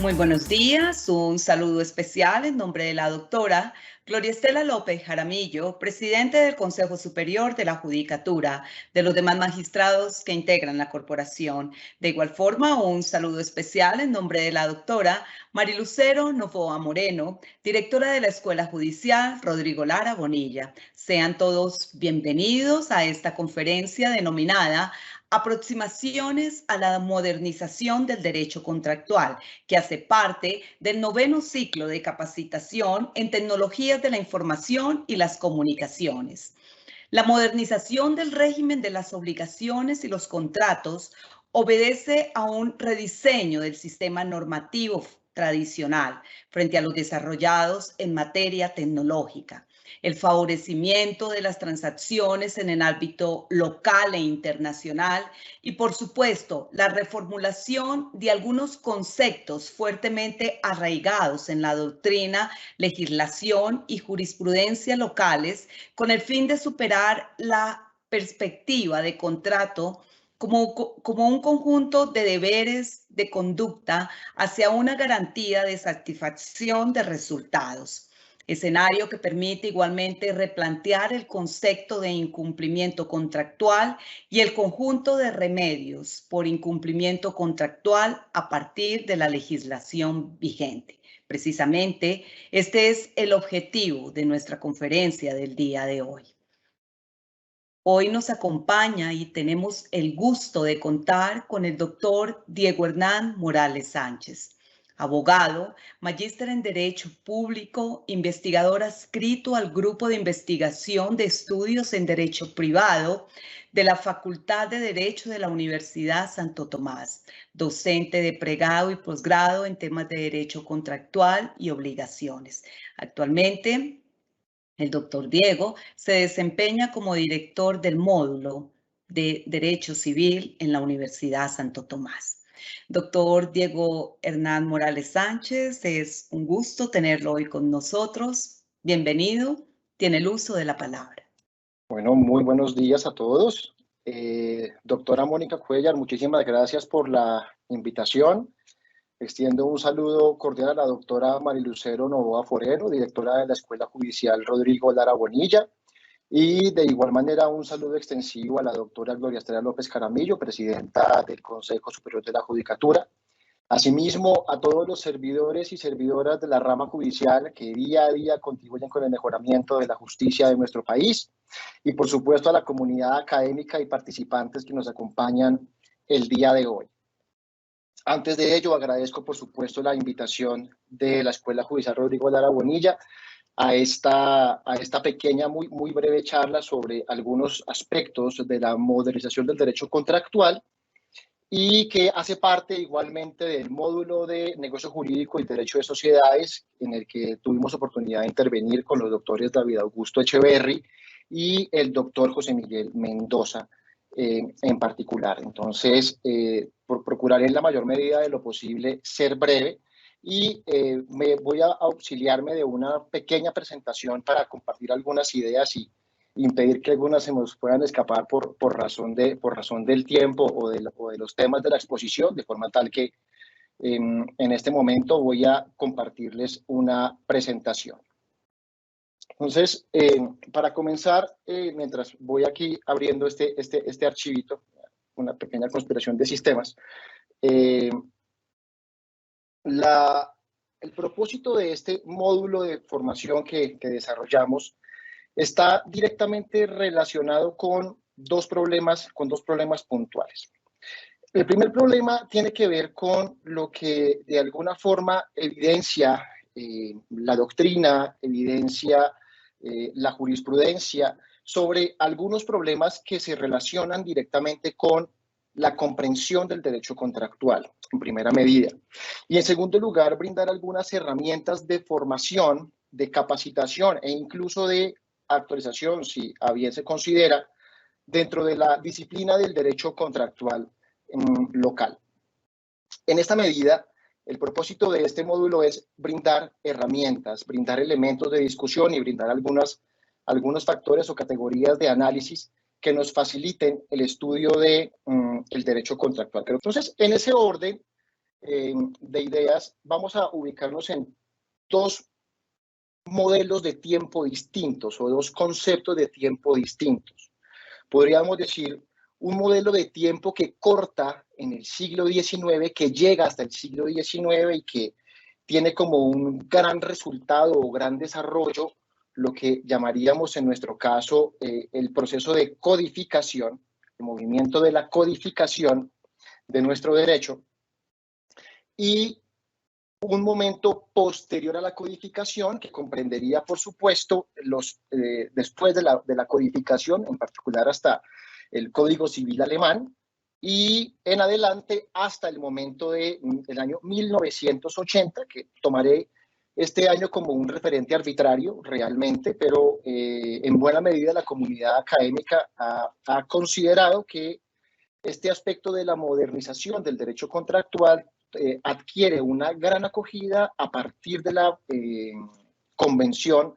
Muy buenos días, un saludo especial en nombre de la doctora Gloria Estela López Jaramillo, presidente del Consejo Superior de la Judicatura, de los demás magistrados que integran la corporación. De igual forma, un saludo especial en nombre de la doctora Marilucero Novoa Moreno, directora de la Escuela Judicial Rodrigo Lara Bonilla. Sean todos bienvenidos a esta conferencia denominada Aproximaciones a la modernización del derecho contractual, que hace parte del 9º ciclo de capacitación en tecnologías de la información y las comunicaciones. La modernización del régimen de las obligaciones y los contratos obedece a un rediseño del sistema normativo tradicional frente a los desarrollados en materia tecnológica. El favorecimiento de las transacciones en el ámbito local e internacional y, por supuesto, la reformulación de algunos conceptos fuertemente arraigados en la doctrina, legislación y jurisprudencia locales con el fin de superar la perspectiva de contrato como un conjunto de deberes de conducta hacia una garantía de satisfacción de resultados. Escenario que permite igualmente replantear el concepto de incumplimiento contractual y el conjunto de remedios por incumplimiento contractual a partir de la legislación vigente. Precisamente, este es el objetivo de nuestra conferencia del día de hoy. Hoy nos acompaña y tenemos el gusto de contar con el doctor Diego Hernán Morales Sánchez, abogado, magíster en Derecho Público, investigador adscrito al Grupo de Investigación de Estudios en Derecho Privado de la Facultad de Derecho de la Universidad Santo Tomás, docente de pregrado y posgrado en temas de derecho contractual y obligaciones. Actualmente, el doctor Diego se desempeña como director del módulo de Derecho Civil en la Universidad Santo Tomás. Doctor Diego Hernán Morales Sánchez, es un gusto tenerlo hoy con nosotros. Bienvenido, tiene el uso de la palabra. Bueno, muy buenos días a todos. Doctora Mónica Cuellar, muchísimas gracias por la invitación. Extiendo un saludo cordial a la doctora Marilucero Novoa Forero, directora de la Escuela Judicial Rodrigo Lara Bonilla, y de igual manera un saludo extensivo a la doctora Gloria Estela López Jaramillo, presidenta del Consejo Superior de la Judicatura. Asimismo, a todos los servidores y servidoras de la rama judicial que día a día contribuyen con el mejoramiento de la justicia de nuestro país, y por supuesto a la comunidad académica y participantes que nos acompañan el día de hoy. Antes de ello, agradezco, por supuesto, la invitación de la Escuela Judicial Rodrigo Lara Bonilla a esta pequeña, muy breve charla sobre algunos aspectos de la modernización del derecho contractual y que hace parte igualmente del módulo de negocio jurídico y derecho de sociedades, en el que tuvimos oportunidad de intervenir con los doctores David Augusto Echeverry y el doctor José Miguel Mendoza en particular. Entonces, procuraré en la mayor medida de lo posible ser breve y me voy a auxiliarme de una pequeña presentación para compartir algunas ideas y impedir que algunas se nos puedan escapar por razón del tiempo o de los temas de la exposición, de forma tal que en este momento voy a compartirles una presentación. Entonces, para comenzar, mientras voy aquí abriendo este archivito, una pequeña conspiración de sistemas, el propósito de este módulo de formación que desarrollamos está directamente relacionado con dos problemas puntuales. El primer problema tiene que ver con lo que de alguna forma evidencia la doctrina, evidencia la jurisprudencia sobre algunos problemas que se relacionan directamente con la comprensión del derecho contractual, en primera medida. Y en segundo lugar, brindar algunas herramientas de formación, de capacitación e incluso de actualización, si a bien se considera, dentro de la disciplina del derecho contractual local. En esta medida, el propósito de este módulo es brindar herramientas, brindar elementos de discusión y brindar algunos factores o categorías de análisis que nos faciliten el estudio del derecho contractual. Pero entonces, en ese orden, de ideas, vamos a ubicarnos en dos modelos de tiempo distintos o dos conceptos de tiempo distintos. Podríamos decir un modelo de tiempo que corta en el siglo XIX, que llega hasta el siglo XIX y que tiene como un gran resultado o gran desarrollo lo que llamaríamos en nuestro caso el proceso de codificación, el movimiento de la codificación de nuestro derecho, y un momento posterior a la codificación que comprendería, por supuesto, después de la codificación, en particular hasta el Código Civil alemán, y en adelante hasta el momento del año 1980, que tomaré este año como un referente arbitrario realmente, pero en buena medida la comunidad académica ha considerado que este aspecto de la modernización del derecho contractual adquiere una gran acogida a partir de la Convención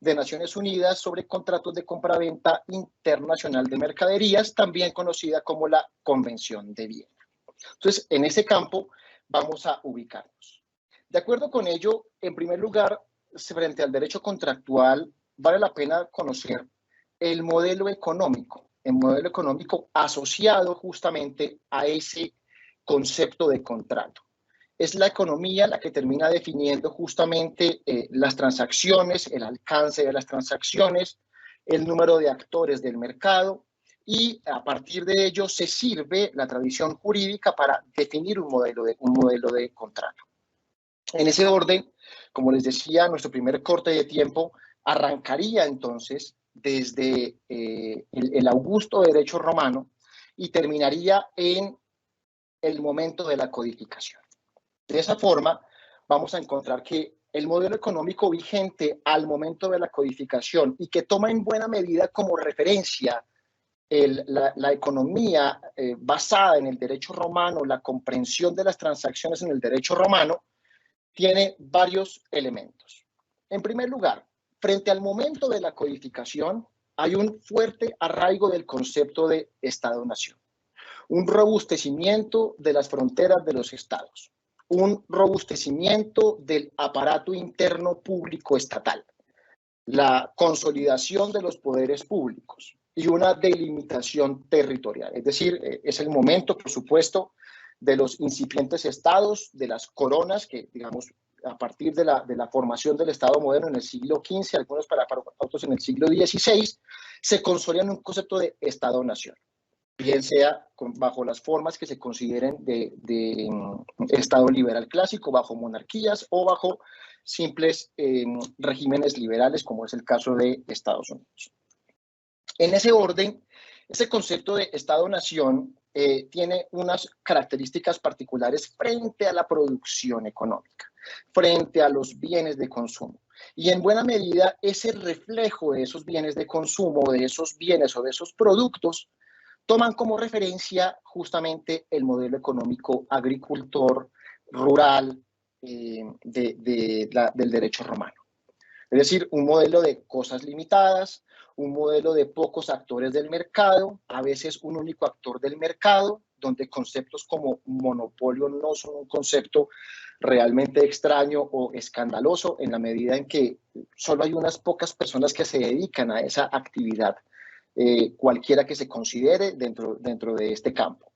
de Naciones Unidas sobre contratos de compraventa internacional de mercaderías, también conocida como la Convención de Viena. Entonces, en ese campo vamos a ubicarnos. De acuerdo con ello, en primer lugar, frente al derecho contractual, vale la pena conocer el modelo económico asociado justamente a ese concepto de contrato. Es la economía la que termina definiendo justamente las transacciones, el alcance de las transacciones, el número de actores del mercado, y a partir de ello se sirve la tradición jurídica para definir un modelo de contrato. En ese orden, como les decía, nuestro primer corte de tiempo arrancaría entonces desde el augusto derecho romano y terminaría en el momento de la codificación. De esa forma, vamos a encontrar que el modelo económico vigente al momento de la codificación y que toma en buena medida como referencia la economía basada en el derecho romano, la comprensión de las transacciones en el derecho romano, tiene varios elementos. En primer lugar, frente al momento de la codificación, hay un fuerte arraigo del concepto de Estado-nación, un robustecimiento de las fronteras de los estados, un robustecimiento del aparato interno público estatal, la consolidación de los poderes públicos y una delimitación territorial. Es decir, es el momento, por supuesto, de los incipientes estados, de las coronas, que digamos, a partir de la formación del Estado moderno en el siglo XV, algunos para otros en el siglo XVI, se consolidan un concepto de Estado-nación, bien sea bajo las formas que se consideren de Estado liberal clásico, bajo monarquías o bajo simples regímenes liberales, como es el caso de Estados Unidos. En ese orden, ese concepto de Estado-nación tiene unas características particulares frente a la producción económica, frente a los bienes de consumo. Y en buena medida, ese reflejo de esos bienes de consumo, de esos bienes o de esos productos, toman como referencia justamente el modelo económico agricultor, rural, del derecho romano. Es decir, un modelo de cosas limitadas, un modelo de pocos actores del mercado, a veces un único actor del mercado, donde conceptos como monopolio no son un concepto realmente extraño o escandaloso en la medida en que solo hay unas pocas personas que se dedican a esa actividad, cualquiera que se considere dentro de este campo.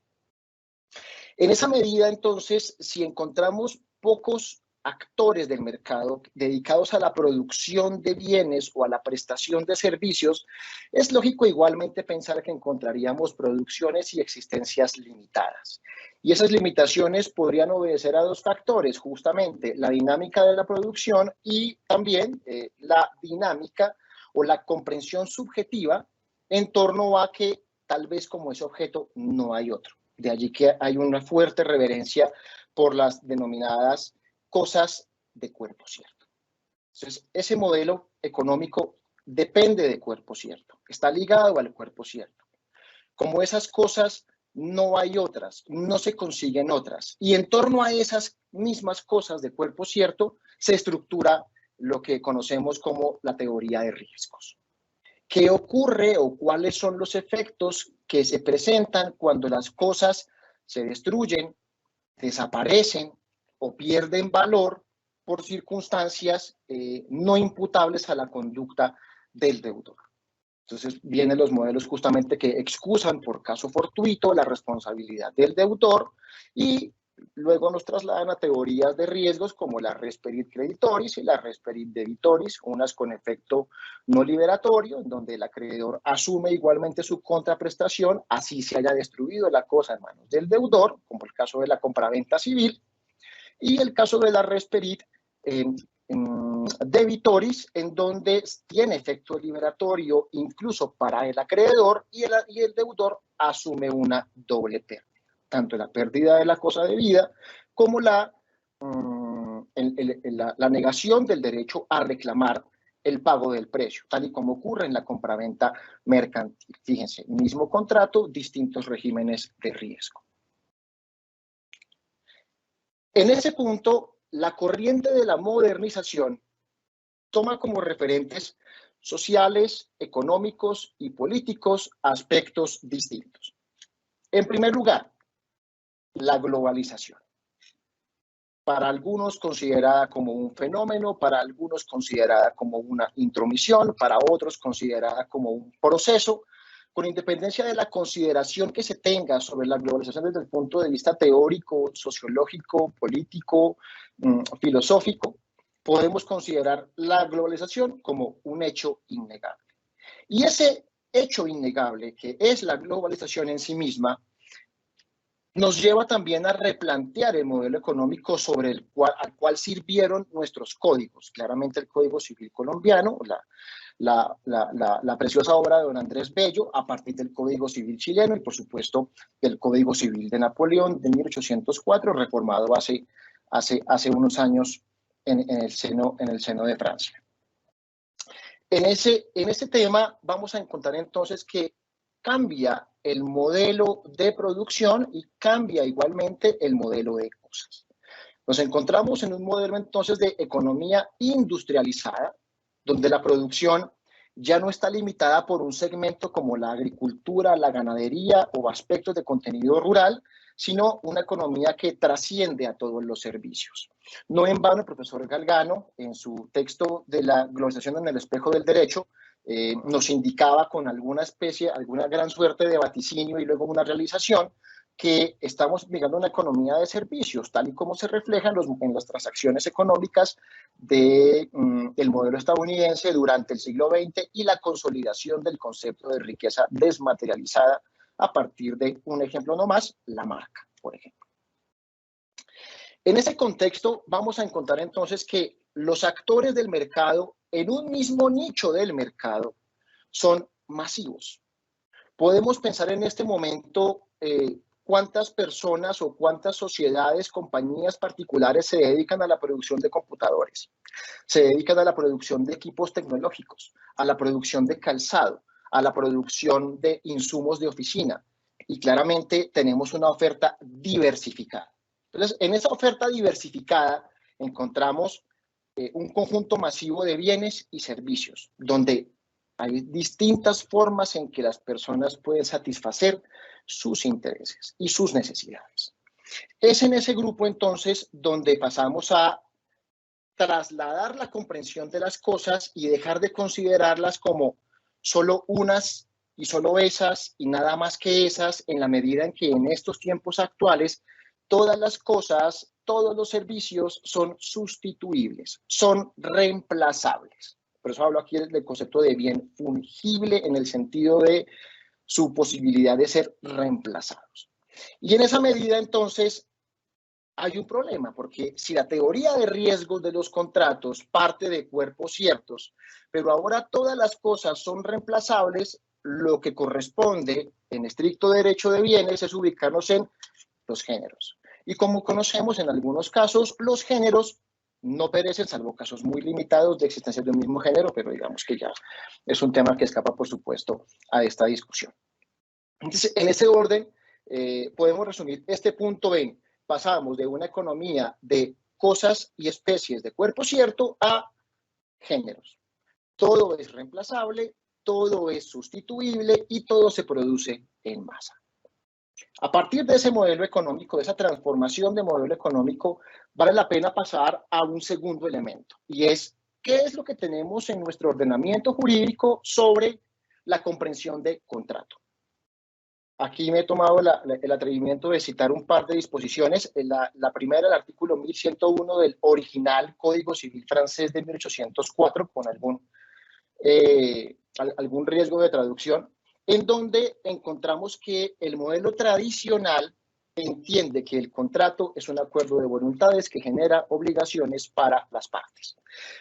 En esa medida, entonces, si encontramos pocos actores del mercado dedicados a la producción de bienes o a la prestación de servicios, es lógico igualmente pensar que encontraríamos producciones y existencias limitadas. Y esas limitaciones podrían obedecer a dos factores, justamente la dinámica de la producción y también la dinámica o la comprensión subjetiva en torno a que tal vez como ese objeto no hay otro. De allí que hay una fuerte reverencia por las denominadas cosas de cuerpo cierto. Entonces, ese modelo económico depende de cuerpo cierto, está ligado al cuerpo cierto. Como esas cosas no hay otras, no se consiguen otras. Y en torno a esas mismas cosas de cuerpo cierto se estructura lo que conocemos como la teoría de riesgos. ¿Qué ocurre o cuáles son los efectos que se presentan cuando las cosas se destruyen, desaparecen o pierden valor por circunstancias no imputables a la conducta del deudor. Entonces vienen los modelos justamente que excusan por caso fortuito la responsabilidad del deudor y luego nos trasladan a teorías de riesgos como la res perit creditoris y la res perit debitoris, unas con efecto no liberatorio, en donde el acreedor asume igualmente su contraprestación, así se haya destruido la cosa en manos del deudor, como el caso de la compraventa civil, y el caso de la res perit debitoris, en donde tiene efecto liberatorio incluso para el acreedor y el deudor asume una doble pérdida, tanto la pérdida de la cosa debida como la negación del derecho a reclamar el pago del precio, tal y como ocurre en la compraventa mercantil. Fíjense, mismo contrato, distintos regímenes de riesgo. En ese punto, la corriente de la modernización toma como referentes sociales, económicos y políticos aspectos distintos. En primer lugar, la globalización. Para algunos considerada como un fenómeno, para algunos considerada como una intromisión, para otros considerada como un proceso, con independencia de la consideración que se tenga sobre la globalización desde el punto de vista teórico, sociológico, político, filosófico, podemos considerar la globalización como un hecho innegable. Y ese hecho innegable, que es la globalización en sí misma, nos lleva también a replantear el modelo económico sobre al cual sirvieron nuestros códigos. Claramente el Código Civil colombiano, la preciosa obra de don Andrés Bello, a partir del Código Civil chileno y, por supuesto, del Código Civil de Napoleón de 1804, reformado hace unos años en el seno de Francia. En ese tema vamos a encontrar entonces que cambia el modelo de producción y cambia igualmente el modelo de cosas. Nos encontramos en un modelo entonces de economía industrializada, donde la producción ya no está limitada por un segmento como la agricultura, la ganadería o aspectos de contenido rural, sino una economía que trasciende a todos los servicios. No en vano, el profesor Galgano, en su texto de la globalización en el espejo del derecho, nos indicaba con alguna gran suerte de vaticinio y luego una realización, que estamos migrando a una economía de servicios, tal y como se refleja en las transacciones económicas del modelo estadounidense durante el siglo XX y la consolidación del concepto de riqueza desmaterializada a partir de un ejemplo nomás, la marca, por ejemplo. En ese contexto vamos a encontrar entonces que los actores del mercado en un mismo nicho del mercado son masivos. Podemos pensar en este momento cuántas personas o cuántas sociedades, compañías particulares se dedican a la producción de computadores, se dedican a la producción de equipos tecnológicos, a la producción de calzado, a la producción de insumos de oficina. Y claramente tenemos una oferta diversificada. Entonces, en esa oferta diversificada encontramos un conjunto masivo de bienes y servicios, donde hay distintas formas en que las personas pueden satisfacer sus intereses y sus necesidades. Es en ese grupo entonces donde pasamos a trasladar la comprensión de las cosas y dejar de considerarlas como solo unas y solo esas y nada más que esas, en la medida en que en estos tiempos actuales todas las cosas, todos los servicios son sustituibles, son reemplazables. Por eso hablo aquí del concepto de bien fungible en el sentido de su posibilidad de ser reemplazados. Y en esa medida, entonces, hay un problema, porque si la teoría de riesgos de los contratos parte de cuerpos ciertos, pero ahora todas las cosas son reemplazables, lo que corresponde en estricto derecho de bienes es ubicarnos en los géneros. Y como conocemos, en algunos casos, los géneros no perecen, salvo casos muy limitados de existencia de un mismo género, pero digamos que ya es un tema que escapa, por supuesto, a esta discusión. Entonces, en ese orden, podemos resumir este punto en: pasamos de una economía de cosas y especies de cuerpo cierto a géneros. Todo es reemplazable, todo es sustituible y todo se produce en masa. A partir de ese modelo económico, de esa transformación de modelo económico, vale la pena pasar a un segundo elemento, y es qué es lo que tenemos en nuestro ordenamiento jurídico sobre la comprensión de contrato. Aquí me he tomado el atrevimiento de citar un par de disposiciones. La primera, el artículo 1101 del original Código Civil francés de 1804, con algún riesgo de traducción, en donde encontramos que el modelo tradicional entiende que el contrato es un acuerdo de voluntades que genera obligaciones para las partes.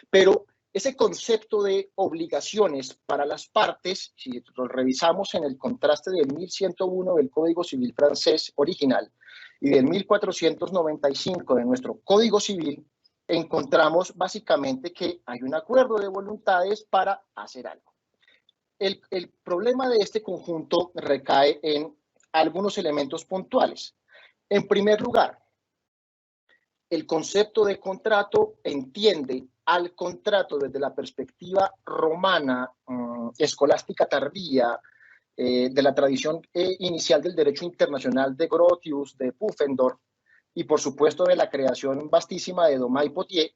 Pero ese concepto de obligaciones para las partes, si lo revisamos en el contraste del 1101 del Código Civil francés original y del 1495 de nuestro Código Civil, encontramos básicamente que hay un acuerdo de voluntades para hacer algo. El problema de este conjunto recae en algunos elementos puntuales. En primer lugar, el concepto de contrato entiende al contrato desde la perspectiva romana, escolástica tardía, de la tradición inicial del derecho internacional de Grotius, de Pufendorf, y por supuesto de la creación vastísima de Domá y Potier,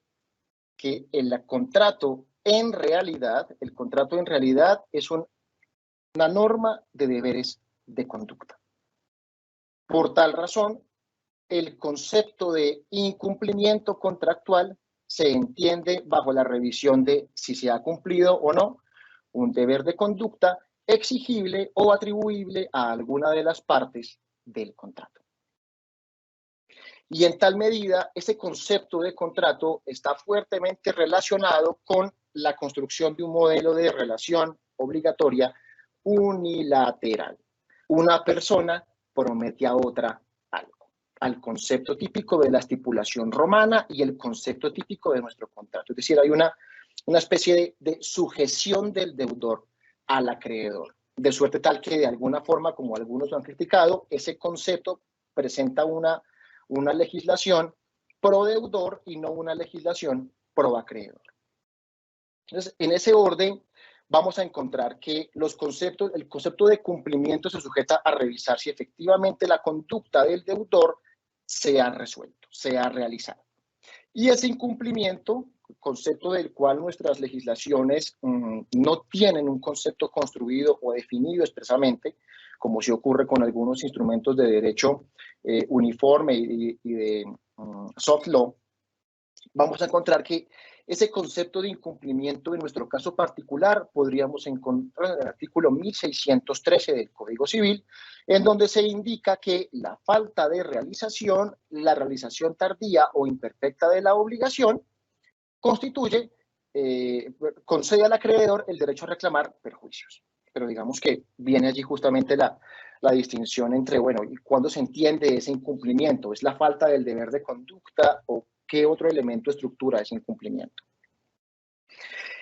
que el contrato en realidad es una norma de deberes de conducta. Por tal razón, el concepto de incumplimiento contractual se entiende bajo la revisión de si se ha cumplido o no un deber de conducta exigible o atribuible a alguna de las partes del contrato. Y en tal medida, ese concepto de contrato está fuertemente relacionado con la construcción de un modelo de relación obligatoria unilateral. Una persona promete a otra algo, al concepto típico de la estipulación romana y el concepto típico de nuestro contrato. Es decir, hay una especie de sujeción del deudor al acreedor, de suerte tal que de alguna forma, como algunos lo han criticado, ese concepto presenta una legislación pro deudor y no una legislación pro acreedor. Entonces, en ese orden, vamos a encontrar que el concepto de cumplimiento se sujeta a revisar si efectivamente la conducta del deudor se ha resuelto, se ha realizado. Y ese incumplimiento, concepto del cual nuestras legislaciones no tienen un concepto construido o definido expresamente, como sí ocurre con algunos instrumentos de derecho uniforme y de soft law, vamos a encontrar que ese concepto de incumplimiento, en nuestro caso particular, podríamos encontrar en el artículo 1613 del Código Civil, en donde se indica que la falta de realización, la realización tardía o imperfecta de la obligación, concede al acreedor el derecho a reclamar perjuicios. Pero digamos que viene allí justamente la distinción entre, bueno, ¿y cuándo se entiende ese incumplimiento? ¿Es la falta del deber de conducta o qué otro elemento estructura ese incumplimiento?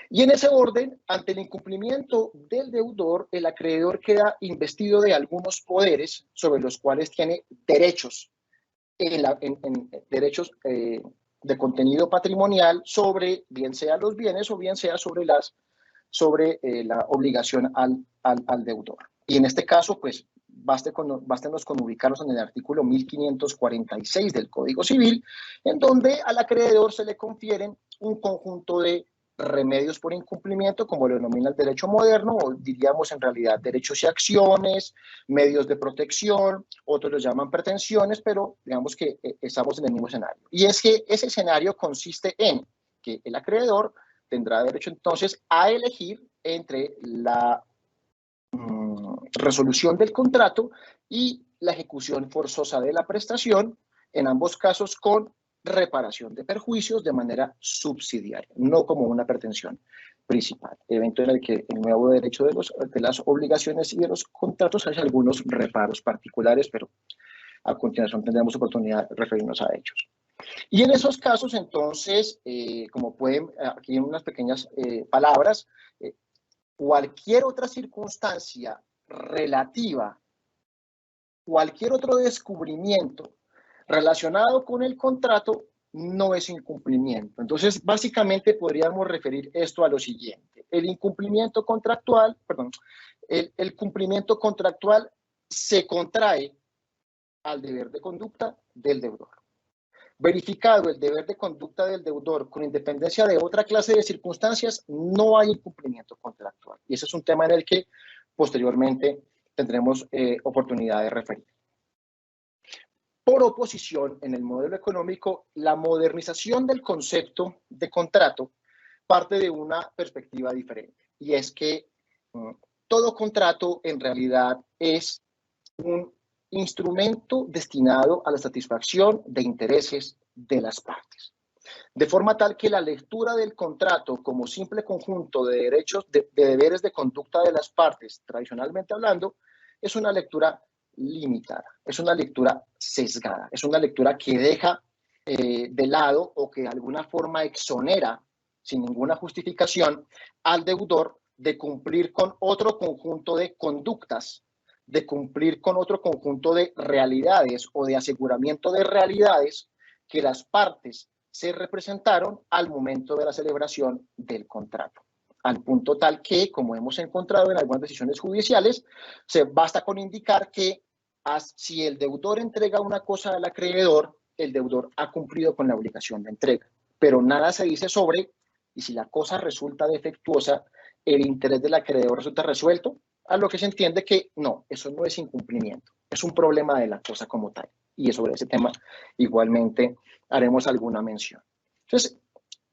Y en ese orden, ante el incumplimiento del deudor, el acreedor queda investido de algunos poderes sobre los cuales tiene derechos, derechos de contenido patrimonial sobre, bien sea los bienes o bien sea sobre la obligación al deudor. Y en este caso, pues, bástenos con ubicarnos en el artículo 1546 del Código Civil, en donde al acreedor se le confieren un conjunto de remedios por incumplimiento, como lo denomina el derecho moderno, o diríamos en realidad derechos y acciones, medios de protección, otros los llaman pretensiones, pero digamos que estamos en el mismo escenario. Y es que ese escenario consiste en que el acreedor tendrá derecho entonces a elegir entre la resolución del contrato y la ejecución forzosa de la prestación, en ambos casos con reparación de perjuicios de manera subsidiaria, no como una pretensión principal, evento en el que el nuevo derecho de las obligaciones y de los contratos hace algunos reparos particulares, pero a continuación tendremos oportunidad de referirnos a ellos. Y en esos casos, entonces, como pueden, aquí en unas pequeñas palabras, cualquier otra circunstancia relativa, cualquier otro descubrimiento relacionado con el contrato no es incumplimiento. Entonces, básicamente podríamos referir esto a lo siguiente. El incumplimiento contractual, perdón, el cumplimiento contractual se contrae al deber de conducta del deudor. Verificado el deber de conducta del deudor con independencia de otra clase de circunstancias, no hay incumplimiento contractual. Y ese es un tema en el que posteriormente tendremos oportunidad de referir. Por oposición, en el modelo económico, la modernización del concepto de contrato parte de una perspectiva diferente. Y es que todo contrato en realidad es un instrumento destinado a la satisfacción de intereses de las partes. De forma tal que la lectura del contrato como simple conjunto de derechos, de deberes de conducta de las partes, tradicionalmente hablando, es una lectura limitada, es una lectura sesgada, es una lectura que deja de lado o que de alguna forma exonera, sin ninguna justificación, al deudor de cumplir con otro conjunto de conductas, de cumplir con otro conjunto de realidades o de aseguramiento de realidades que las partes se representaron al momento de la celebración del contrato. Al punto tal que, como hemos encontrado en algunas decisiones judiciales, se basta con indicar que si el deudor entrega una cosa al acreedor, el deudor ha cumplido con la obligación de entrega. Pero nada se dice sobre, y si la cosa resulta defectuosa, el interés del acreedor resulta resuelto, a lo que se entiende que no, eso no es incumplimiento, es un problema de la cosa como tal. Y sobre ese tema igualmente haremos alguna mención. Entonces,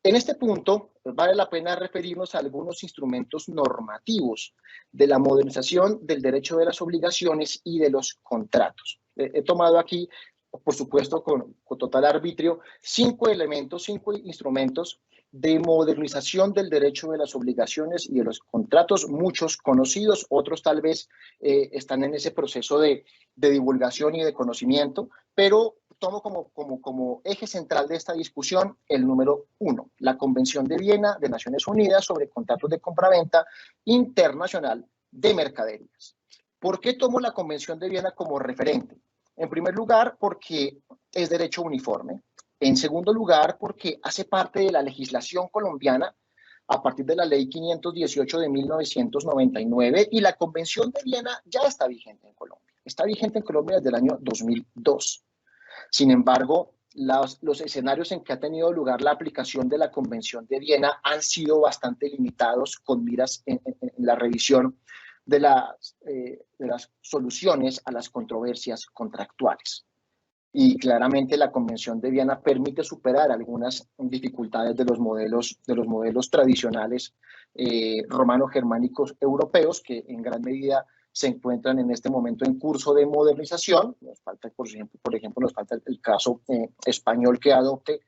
en este punto vale la pena referirnos a algunos instrumentos normativos de la modernización del derecho de las obligaciones y de los contratos. He tomado aquí, por supuesto, con total arbitrio, 5 elementos, 5 instrumentos de modernización del derecho de las obligaciones y de los contratos, muchos conocidos, otros tal vez están en ese proceso de divulgación y de conocimiento, pero tomo como eje central de esta discusión el número 1, la Convención de Viena de Naciones Unidas sobre contratos de compraventa internacional de mercaderías. ¿Por qué tomo la Convención de Viena como referente? En primer lugar, porque es derecho uniforme. En segundo lugar, porque hace parte de la legislación colombiana a partir de la Ley 518 de 1999 y la Convención de Viena ya está vigente en Colombia. Está vigente en Colombia desde el año 2002. Sin embargo, los escenarios en que ha tenido lugar la aplicación de la Convención de Viena han sido bastante limitados con miras en la revisión de las soluciones a las controversias contractuales. Y claramente la Convención de Viena permite superar algunas dificultades de los modelos tradicionales romano-germánicos europeos que en gran medida se encuentran en este momento en curso de modernización. Nos falta, por ejemplo, nos falta el caso español que adopte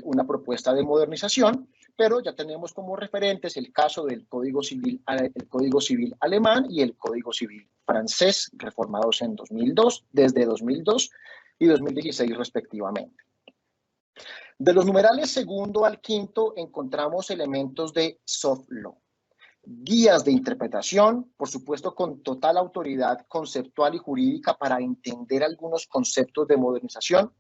una propuesta de modernización, pero ya tenemos como referentes el caso del Código Civil alemán y el Código Civil francés, reformados desde 2002 y 2016 respectivamente. De los numerales segundo al quinto encontramos elementos de soft law, guías de interpretación, por supuesto con total autoridad conceptual y jurídica para entender algunos conceptos de modernización,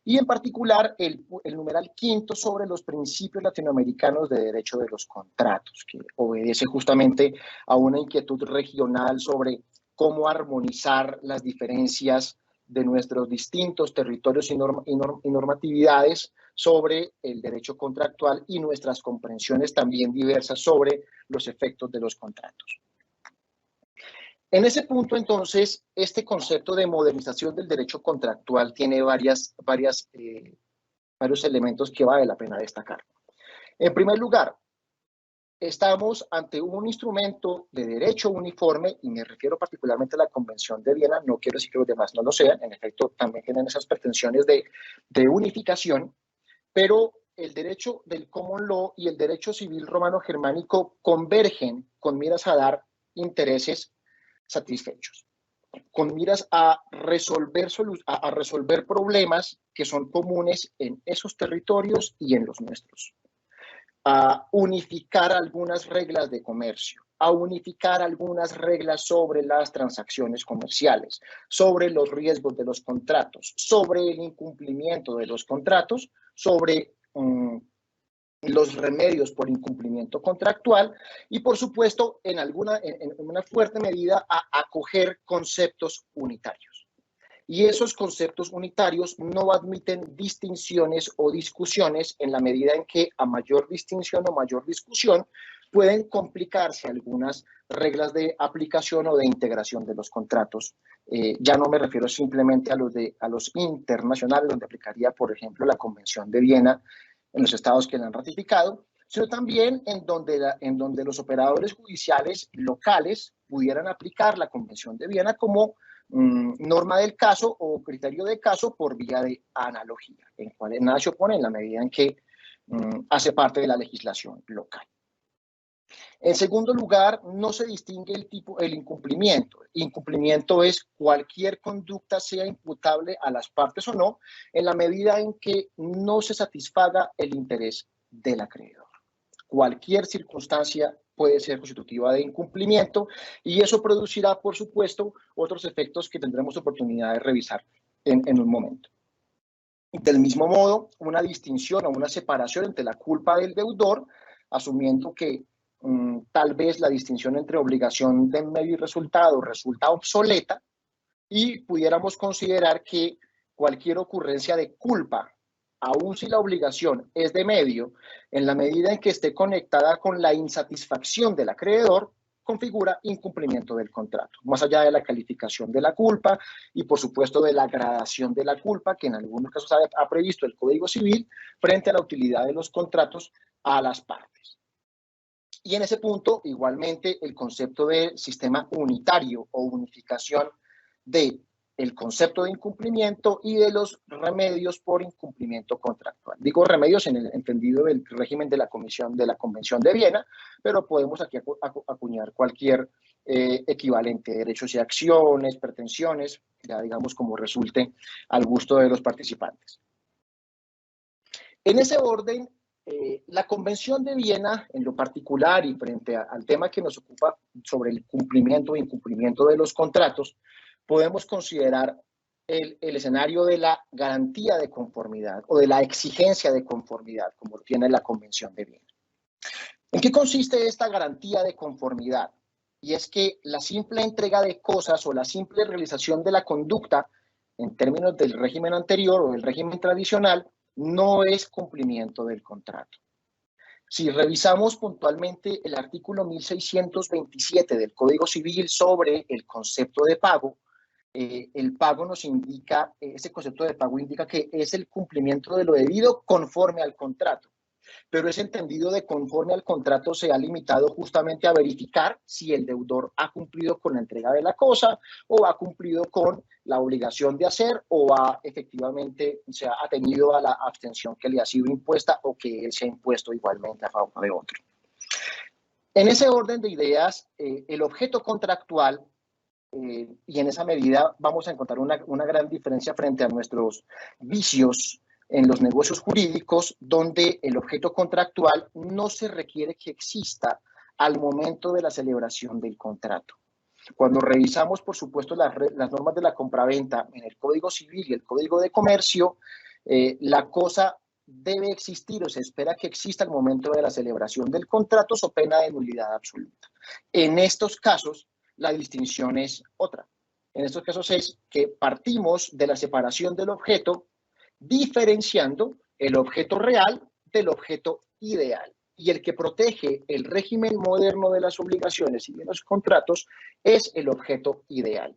y en particular el numeral quinto sobre los principios latinoamericanos de derecho de los contratos, que obedece justamente a una inquietud regional sobre cómo armonizar las diferencias de nuestros distintos territorios y normatividades sobre el derecho contractual y nuestras comprensiones también diversas sobre los efectos de los contratos. En ese punto, entonces, este concepto de modernización del derecho contractual tiene varios elementos que vale la pena destacar. En primer lugar, estamos ante un instrumento de derecho uniforme, y me refiero particularmente a la Convención de Viena, no quiero decir que los demás no lo sean, en efecto también tienen esas pretensiones de unificación, pero el derecho del common law y el derecho civil romano-germánico convergen con miras a dar intereses satisfechos, con miras a resolver problemas que son comunes en esos territorios y en los nuestros, a unificar algunas reglas de comercio, a unificar algunas reglas sobre las transacciones comerciales, sobre los riesgos de los contratos, sobre el incumplimiento de los contratos, sobre los remedios por incumplimiento contractual y, por supuesto, en una fuerte medida a acoger conceptos unitarios. Y esos conceptos unitarios no admiten distinciones o discusiones en la medida en que a mayor distinción o mayor discusión pueden complicarse algunas reglas de aplicación o de integración de los contratos. Ya no me refiero simplemente a los internacionales, donde aplicaría, por ejemplo, la Convención de Viena en los estados que la han ratificado, sino también en donde los operadores judiciales locales pudieran aplicar la Convención de Viena como norma del caso o criterio de caso por vía de analogía, en cual nada se opone en la medida en que hace parte de la legislación local. En segundo lugar, no se distingue el incumplimiento. Incumplimiento es cualquier conducta, sea imputable a las partes o no, en la medida en que no se satisfaga el interés del acreedor. Cualquier circunstancia puede ser constitutiva de incumplimiento y eso producirá, por supuesto, otros efectos que tendremos oportunidad de revisar en un momento. Del mismo modo, una distinción o una separación entre la culpa del deudor, asumiendo que tal vez la distinción entre obligación de medio y resultado resulta obsoleta y pudiéramos considerar que cualquier ocurrencia de culpa, aun si la obligación es de medio, en la medida en que esté conectada con la insatisfacción del acreedor, configura incumplimiento del contrato, más allá de la calificación de la culpa y, por supuesto, de la gradación de la culpa, que en algunos casos ha previsto el Código Civil, frente a la utilidad de los contratos a las partes. Y en ese punto, igualmente, el concepto de sistema unitario o unificación de el concepto de incumplimiento y de los remedios por incumplimiento contractual. Digo remedios en el entendido del régimen de la Convención de Viena, pero podemos aquí acuñar cualquier equivalente, derechos y acciones, pretensiones, ya digamos como resulte al gusto de los participantes. En ese orden, la Convención de Viena, en lo particular y frente al tema que nos ocupa sobre el cumplimiento e incumplimiento de los contratos, podemos considerar el escenario de la garantía de conformidad o de la exigencia de conformidad, como tiene la Convención de Viena. ¿En qué consiste esta garantía de conformidad? Y es que la simple entrega de cosas o la simple realización de la conducta, en términos del régimen anterior o del régimen tradicional, no es cumplimiento del contrato. Si revisamos puntualmente el artículo 1627 del Código Civil sobre el concepto de pago, el pago nos indica, ese concepto de pago indica que es el cumplimiento de lo debido conforme al contrato. Pero ese entendido de conforme al contrato se ha limitado justamente a verificar si el deudor ha cumplido con la entrega de la cosa o ha cumplido con la obligación de hacer o ha efectivamente se ha atenido a la abstención que le ha sido impuesta o que él se ha impuesto igualmente a favor de otro. En ese orden de ideas, el objeto contractual, y en esa medida vamos a encontrar una gran diferencia frente a nuestros vicios en los negocios jurídicos, donde el objeto contractual no se requiere que exista al momento de la celebración del contrato. Cuando revisamos, por supuesto, las normas de la compraventa en el Código Civil y el Código de Comercio, la cosa debe existir o se espera que exista al momento de la celebración del contrato, so pena de nulidad absoluta. En estos casos, la distinción es otra. En estos casos es que partimos de la separación del objeto, diferenciando el objeto real del objeto ideal. Y el que protege el régimen moderno de las obligaciones y de los contratos es el objeto ideal.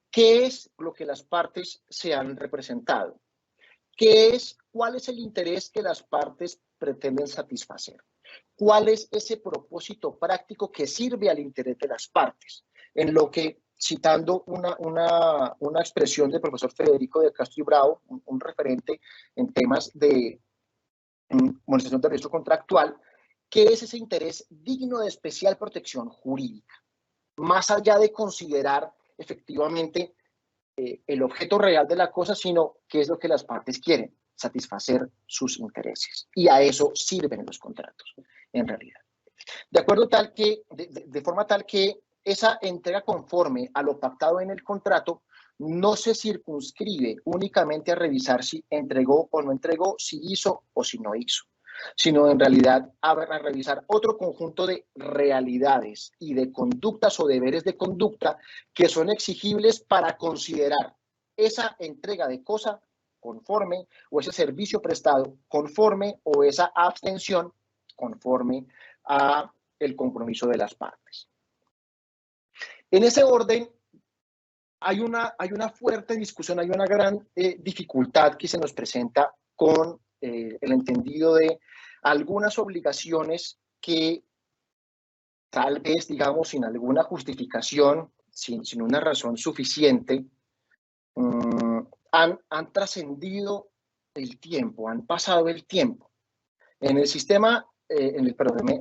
¿Qué es lo que las partes se han representado? ¿Cuál es el interés que las partes pretenden satisfacer? ¿Cuál es ese propósito práctico que sirve al interés de las partes? En lo que, citando una expresión del profesor Federico de Castro y Bravo, un referente en temas de monetización de derecho contractual, ¿qué es ese interés digno de especial protección jurídica? Más allá de considerar efectivamente el objeto real de la cosa, sino qué es lo que las partes quieren, satisfacer sus intereses. Y a eso sirven los contratos, en realidad. De forma tal que esa entrega conforme a lo pactado en el contrato no se circunscribe únicamente a revisar si entregó o no entregó, si hizo o si no hizo, sino en realidad a revisar otro conjunto de realidades y de conductas o deberes de conducta que son exigibles para considerar esa entrega de cosa conforme, o ese servicio prestado conforme, o esa abstención conforme a el compromiso de las partes. En ese orden, hay una fuerte discusión, hay una gran dificultad que se nos presenta con el entendido de algunas obligaciones que tal vez, digamos, sin alguna justificación, sin una razón suficiente, han trascendido el tiempo, han pasado el tiempo. En el sistema, en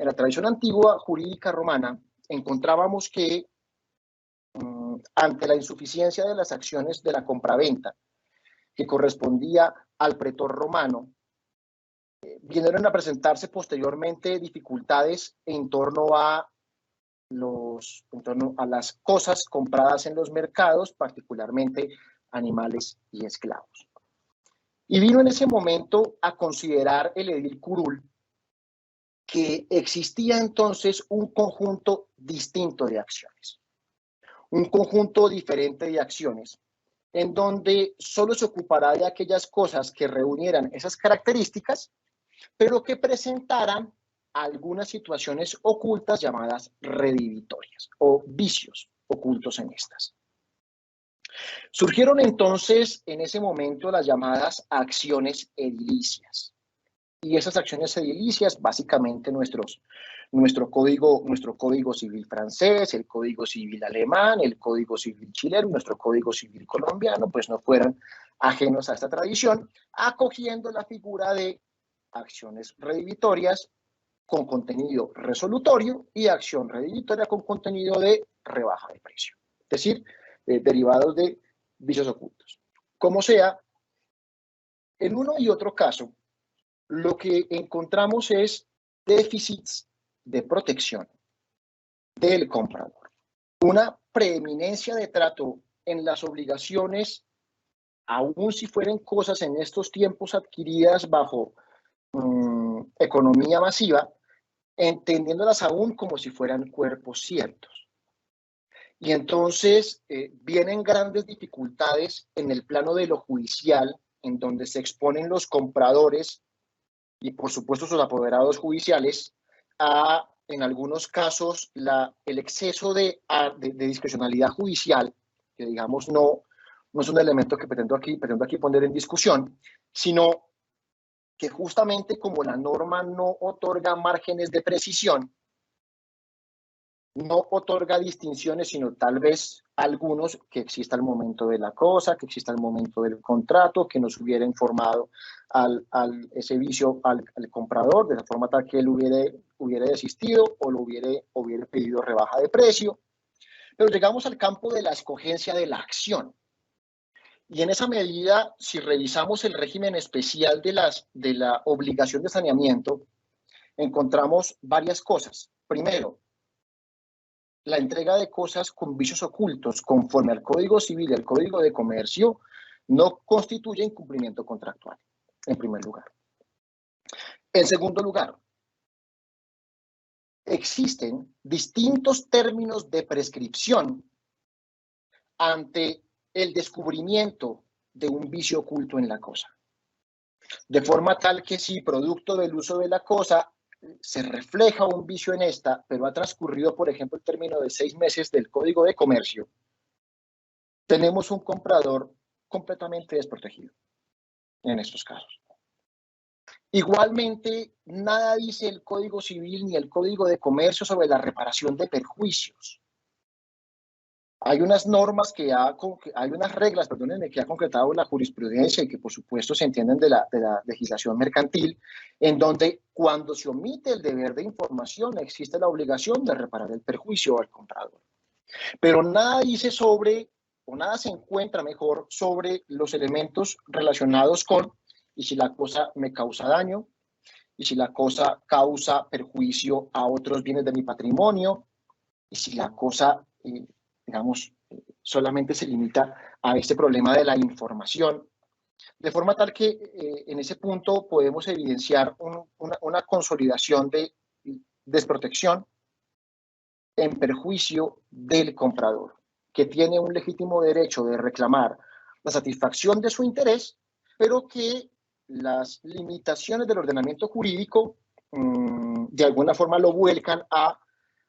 la tradición antigua jurídica romana, encontrábamos que ante la insuficiencia de las acciones de la compraventa, que correspondía al pretor romano, vinieron a presentarse posteriormente dificultades en torno a las cosas compradas en los mercados, particularmente animales y esclavos. Y vino en ese momento a considerar el edil curul que existía entonces un conjunto distinto de acciones, un conjunto diferente de acciones, en donde solo se ocupará de aquellas cosas que reunieran esas características, pero que presentaran algunas situaciones ocultas llamadas redivitorias o vicios ocultos en estas. Surgieron entonces en ese momento las llamadas acciones edilicias. Y esas acciones edilicias, básicamente nuestro código civil francés, el código civil alemán, el código civil chileno, nuestro código civil colombiano, pues no fueran ajenos a esta tradición, acogiendo la figura de acciones redivitorias con contenido resolutorio y acción redivitoria con contenido de rebaja de precio, es decir, derivados de vicios ocultos. Como sea, en uno y otro caso, lo que encontramos es déficits de protección del comprador, una preeminencia de trato en las obligaciones, aun si fueran cosas en estos tiempos adquiridas bajo economía masiva, entendiéndolas aún como si fueran cuerpos ciertos. Y entonces vienen grandes dificultades en el plano de lo judicial, en donde se exponen los compradores y por supuesto sus apoderados judiciales a, en algunos casos, el exceso de discrecionalidad judicial, que digamos no es un elemento que pretendo aquí poner en discusión, sino que justamente como la norma no otorga márgenes de precisión, no otorga distinciones, sino tal vez algunos que exista al momento de la cosa, que exista al momento del contrato, que nos hubiera informado ese vicio al comprador, de la forma tal que él hubiera desistido o lo hubiera pedido rebaja de precio. Pero llegamos al campo de la escogencia de la acción. Y en esa medida, si revisamos el régimen especial de la obligación de saneamiento, encontramos varias cosas. Primero, la entrega de cosas con vicios ocultos conforme al Código Civil y al Código de Comercio no constituye incumplimiento contractual, en primer lugar. En segundo lugar, existen distintos términos de prescripción ante el descubrimiento de un vicio oculto en la cosa. De forma tal que si producto del uso de la cosa se refleja un vicio en esta, pero ha transcurrido, por ejemplo, el término de 6 meses del Código de Comercio, tenemos un comprador completamente desprotegido en estos casos. Igualmente, nada dice el Código Civil ni el Código de Comercio sobre la reparación de perjuicios. Hay unas normas hay unas reglas, perdónenme, que ha concretado la jurisprudencia y que por supuesto se entienden de la legislación mercantil, en donde cuando se omite el deber de información existe la obligación de reparar el perjuicio al comprador. Pero nada dice nada se encuentra mejor sobre los elementos relacionados con y si la cosa me causa daño, y si la cosa causa perjuicio a otros bienes de mi patrimonio, y si la cosa digamos, solamente se limita a este problema de la información, de forma tal que en ese punto podemos evidenciar una consolidación de desprotección en perjuicio del comprador, que tiene un legítimo derecho de reclamar la satisfacción de su interés, pero que las limitaciones del ordenamiento jurídico de alguna forma lo vuelcan a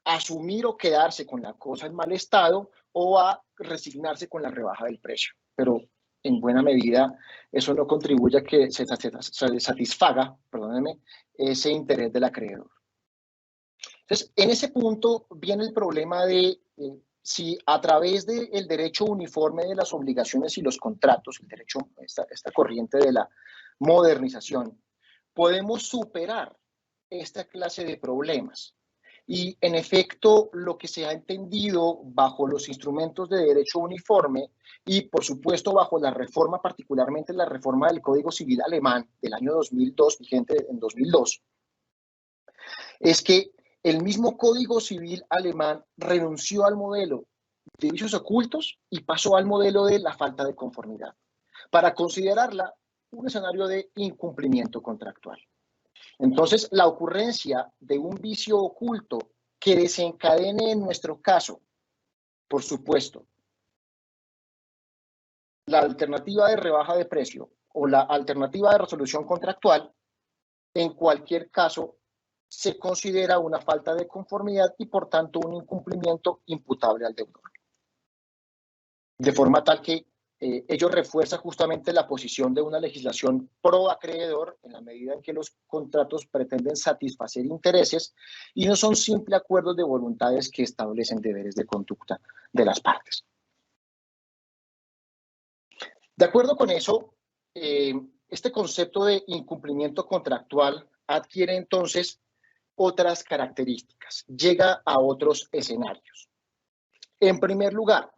asumir o quedarse con la cosa en mal estado o a resignarse con la rebaja del precio. Pero en buena medida eso no contribuye a que se satisfaga, perdónenme, ese interés del acreedor. Entonces, en ese punto viene el problema de si a través del derecho uniforme de las obligaciones y los contratos, el derecho, esta corriente de la modernización, podemos superar esta clase de problemas. Y en efecto, lo que se ha entendido bajo los instrumentos de derecho uniforme y por supuesto bajo la reforma, particularmente la reforma del Código Civil alemán del año 2002, vigente en 2002, es que el mismo Código Civil alemán renunció al modelo de vicios ocultos y pasó al modelo de la falta de conformidad, para considerarla un escenario de incumplimiento contractual. Entonces, la ocurrencia de un vicio oculto que desencadene en nuestro caso, por supuesto, la alternativa de rebaja de precio o la alternativa de resolución contractual, en cualquier caso, se considera una falta de conformidad y, por tanto, un incumplimiento imputable al deudor. De forma tal que ello refuerza justamente la posición de una legislación pro acreedor en la medida en que los contratos pretenden satisfacer intereses y no son simples acuerdos de voluntades que establecen deberes de conducta de las partes. De acuerdo con eso, este concepto de incumplimiento contractual adquiere entonces otras características, llega a otros escenarios. En primer lugar,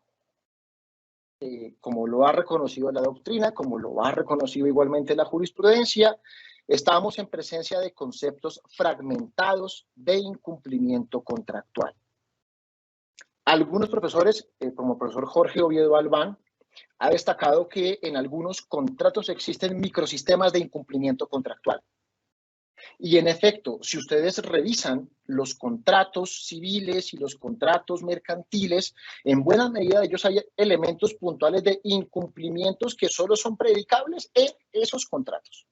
como lo ha reconocido la doctrina, como lo ha reconocido igualmente la jurisprudencia, estamos en presencia de conceptos fragmentados de incumplimiento contractual. Algunos profesores, como el profesor Jorge Oviedo Albán, ha destacado que en algunos contratos existen microsistemas de incumplimiento contractual. Y en efecto, si ustedes revisan los contratos civiles y los contratos mercantiles, en buena medida de ellos hay elementos puntuales de incumplimientos que solo son predicables en esos contratos.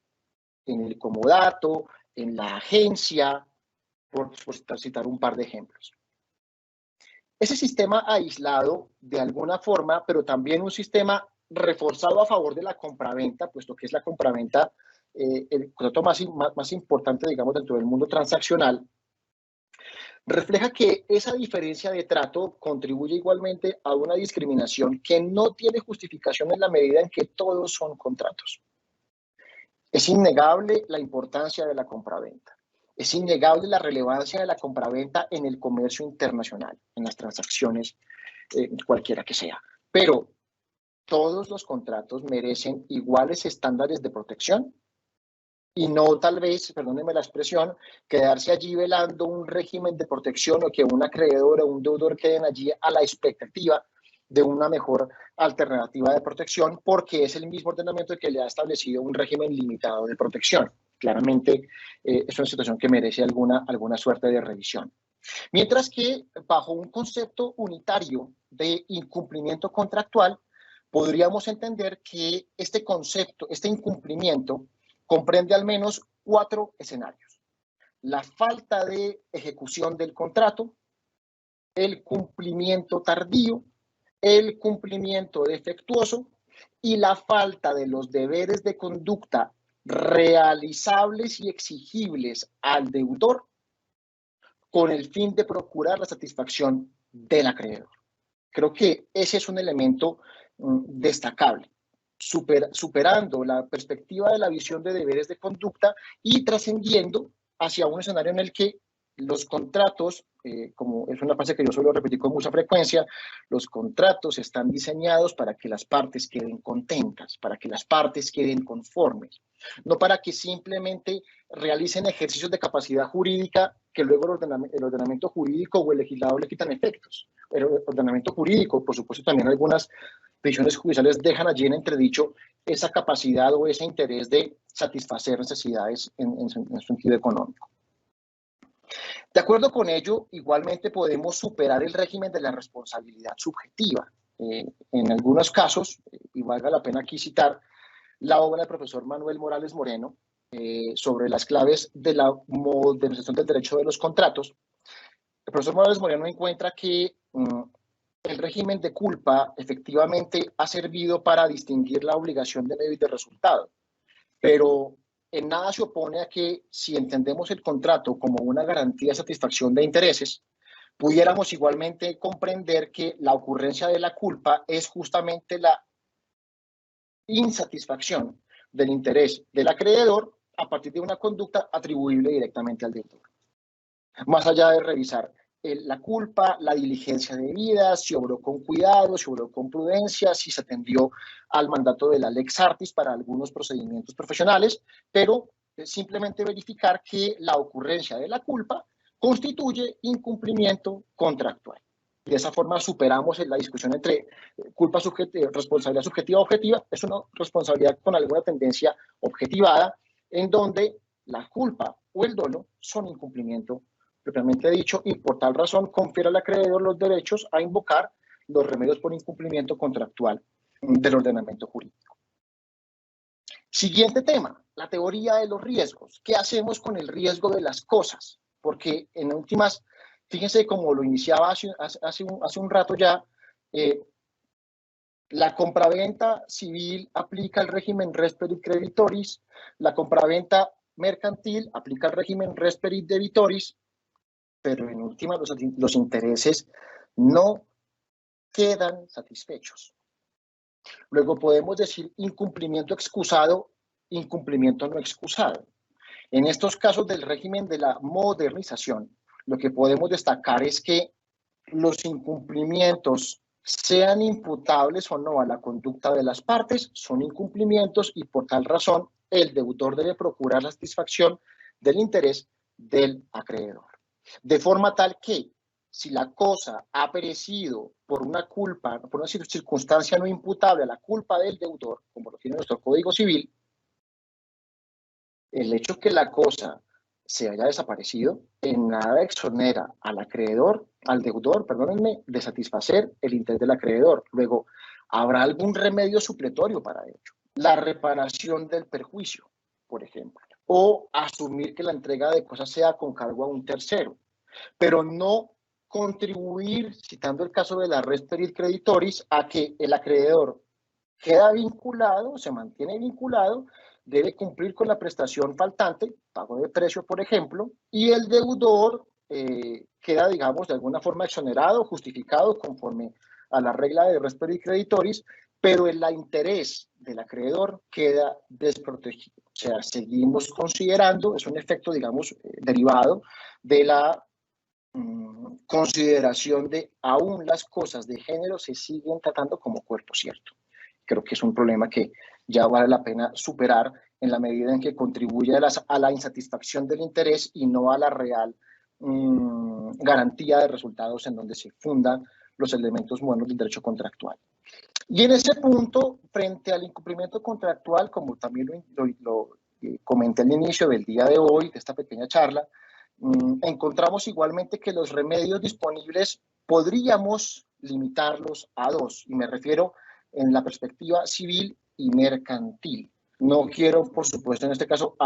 En el comodato, en la agencia, por citar un par de ejemplos. Ese sistema aislado de alguna forma, pero también un sistema reforzado a favor de la compraventa, puesto que es la compraventa el contrato más importante, digamos, dentro del mundo transaccional, refleja que esa diferencia de trato contribuye igualmente a una discriminación que no tiene justificación en la medida en que todos son contratos. Es innegable la importancia de la compraventa. Es innegable la relevancia de la compraventa en el comercio internacional, en las transacciones, cualquiera que sea. Pero todos los contratos merecen iguales estándares de protección y no tal vez, perdónenme la expresión, quedarse allí velando un régimen de protección o que un acreedor o un deudor queden allí a la expectativa de una mejor alternativa de protección porque es el mismo ordenamiento que le ha establecido un régimen limitado de protección. Claramente es una situación que merece alguna suerte de revisión. Mientras que bajo un concepto unitario de incumplimiento contractual, podríamos entender que este concepto, este incumplimiento, comprende al menos 4 escenarios. La falta de ejecución del contrato, el cumplimiento tardío, el cumplimiento defectuoso y la falta de los deberes de conducta realizables y exigibles al deudor con el fin de procurar la satisfacción del acreedor. Creo que ese es un elemento destacable, superando la perspectiva de la visión de deberes de conducta y trascendiendo hacia un escenario en el que los contratos, como es una frase que yo suelo repetir con mucha frecuencia, los contratos están diseñados para que las partes queden contentas, para que las partes queden conformes, no para que simplemente realicen ejercicios de capacidad jurídica que luego el ordenamiento jurídico o el legislador le quitan efectos. El ordenamiento jurídico, por supuesto, también algunas decisiones judiciales dejan allí en entredicho esa capacidad o ese interés de satisfacer necesidades en sentido económico. De acuerdo con ello, igualmente podemos superar el régimen de la responsabilidad subjetiva. en algunos casos, y valga la pena aquí citar la obra del profesor Manuel Morales Moreno sobre las claves de la modernización del derecho de los contratos. El profesor Morales Moreno encuentra que el régimen de culpa efectivamente ha servido para distinguir la obligación de medio y de resultado, pero en nada se opone a que, si entendemos el contrato como una garantía de satisfacción de intereses, pudiéramos igualmente comprender que la ocurrencia de la culpa es justamente la insatisfacción del interés del acreedor a partir de una conducta atribuible directamente al deudor. Más allá de revisar la culpa, la diligencia debida, si obró con cuidado, si obró con prudencia, si se atendió al mandato de la lex artis para algunos procedimientos profesionales, pero simplemente verificar que la ocurrencia de la culpa constituye incumplimiento contractual. De esa forma superamos la discusión entre culpa subjetiva, responsabilidad subjetiva objetiva. Es una responsabilidad con alguna tendencia objetivada, en donde la culpa o el dolo son incumplimiento propiamente dicho, y por tal razón confiere al acreedor los derechos a invocar los remedios por incumplimiento contractual del ordenamiento jurídico. Siguiente tema, la teoría de los riesgos. ¿Qué hacemos con el riesgo de las cosas? Porque en últimas, fíjense como lo iniciaba hace un rato ya, la compraventa civil aplica el régimen res perit creditoris, la compraventa mercantil aplica el régimen res perit debitoris, pero en última los intereses no quedan satisfechos. Luego podemos decir incumplimiento excusado, incumplimiento no excusado. En estos casos del régimen de la modernización, lo que podemos destacar es que los incumplimientos, sean imputables o no a la conducta de las partes, son incumplimientos y por tal razón el deudor debe procurar la satisfacción del interés del acreedor. De forma tal que, si la cosa ha perecido por una culpa, por una circunstancia no imputable a la culpa del deudor, como lo tiene nuestro Código Civil, el hecho que la cosa se haya desaparecido en nada exonera al acreedor, al deudor, perdónenme, de satisfacer el interés del acreedor. Luego, ¿habrá algún remedio supletorio para ello? La reparación del perjuicio, por ejemplo, o asumir que la entrega de cosas sea con cargo a un tercero, pero no contribuir, citando el caso de la res perit creditoris, a que el acreedor queda vinculado, se mantiene vinculado, debe cumplir con la prestación faltante, pago de precio, por ejemplo, y el deudor queda, digamos, de alguna forma exonerado, justificado conforme a la regla de res perit creditoris, pero el interés del acreedor queda desprotegido. O sea, seguimos considerando, es un efecto, digamos, derivado de la consideración de aún las cosas de género se siguen tratando como cuerpo cierto. Creo que es un problema que ya vale la pena superar en la medida en que contribuye a la insatisfacción del interés y no a la real garantía de resultados en donde se fundan los elementos buenos del derecho contractual. Y en ese punto, frente al incumplimiento contractual, como también lo comenté al inicio del día de hoy, de esta pequeña charla, encontramos igualmente que los remedios disponibles podríamos limitarlos a dos, y me refiero en la perspectiva civil y mercantil. No quiero, por supuesto, en este caso,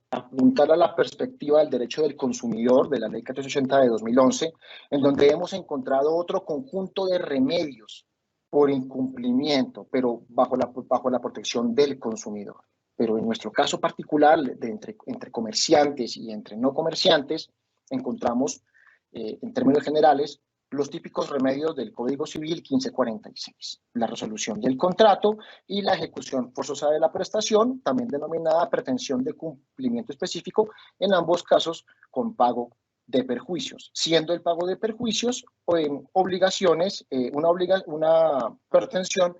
apuntar a la perspectiva del derecho del consumidor de la Ley 1480 de 2011, en donde hemos encontrado otro conjunto de remedios por incumplimiento, pero bajo la protección del consumidor. Pero en nuestro caso particular, entre comerciantes y entre no comerciantes, encontramos, en términos generales, los típicos remedios del Código Civil 1546, la resolución del contrato y la ejecución forzosa de la prestación, también denominada pretensión de cumplimiento específico, en ambos casos con pago de perjuicios, siendo el pago de perjuicios o en obligaciones, una pretensión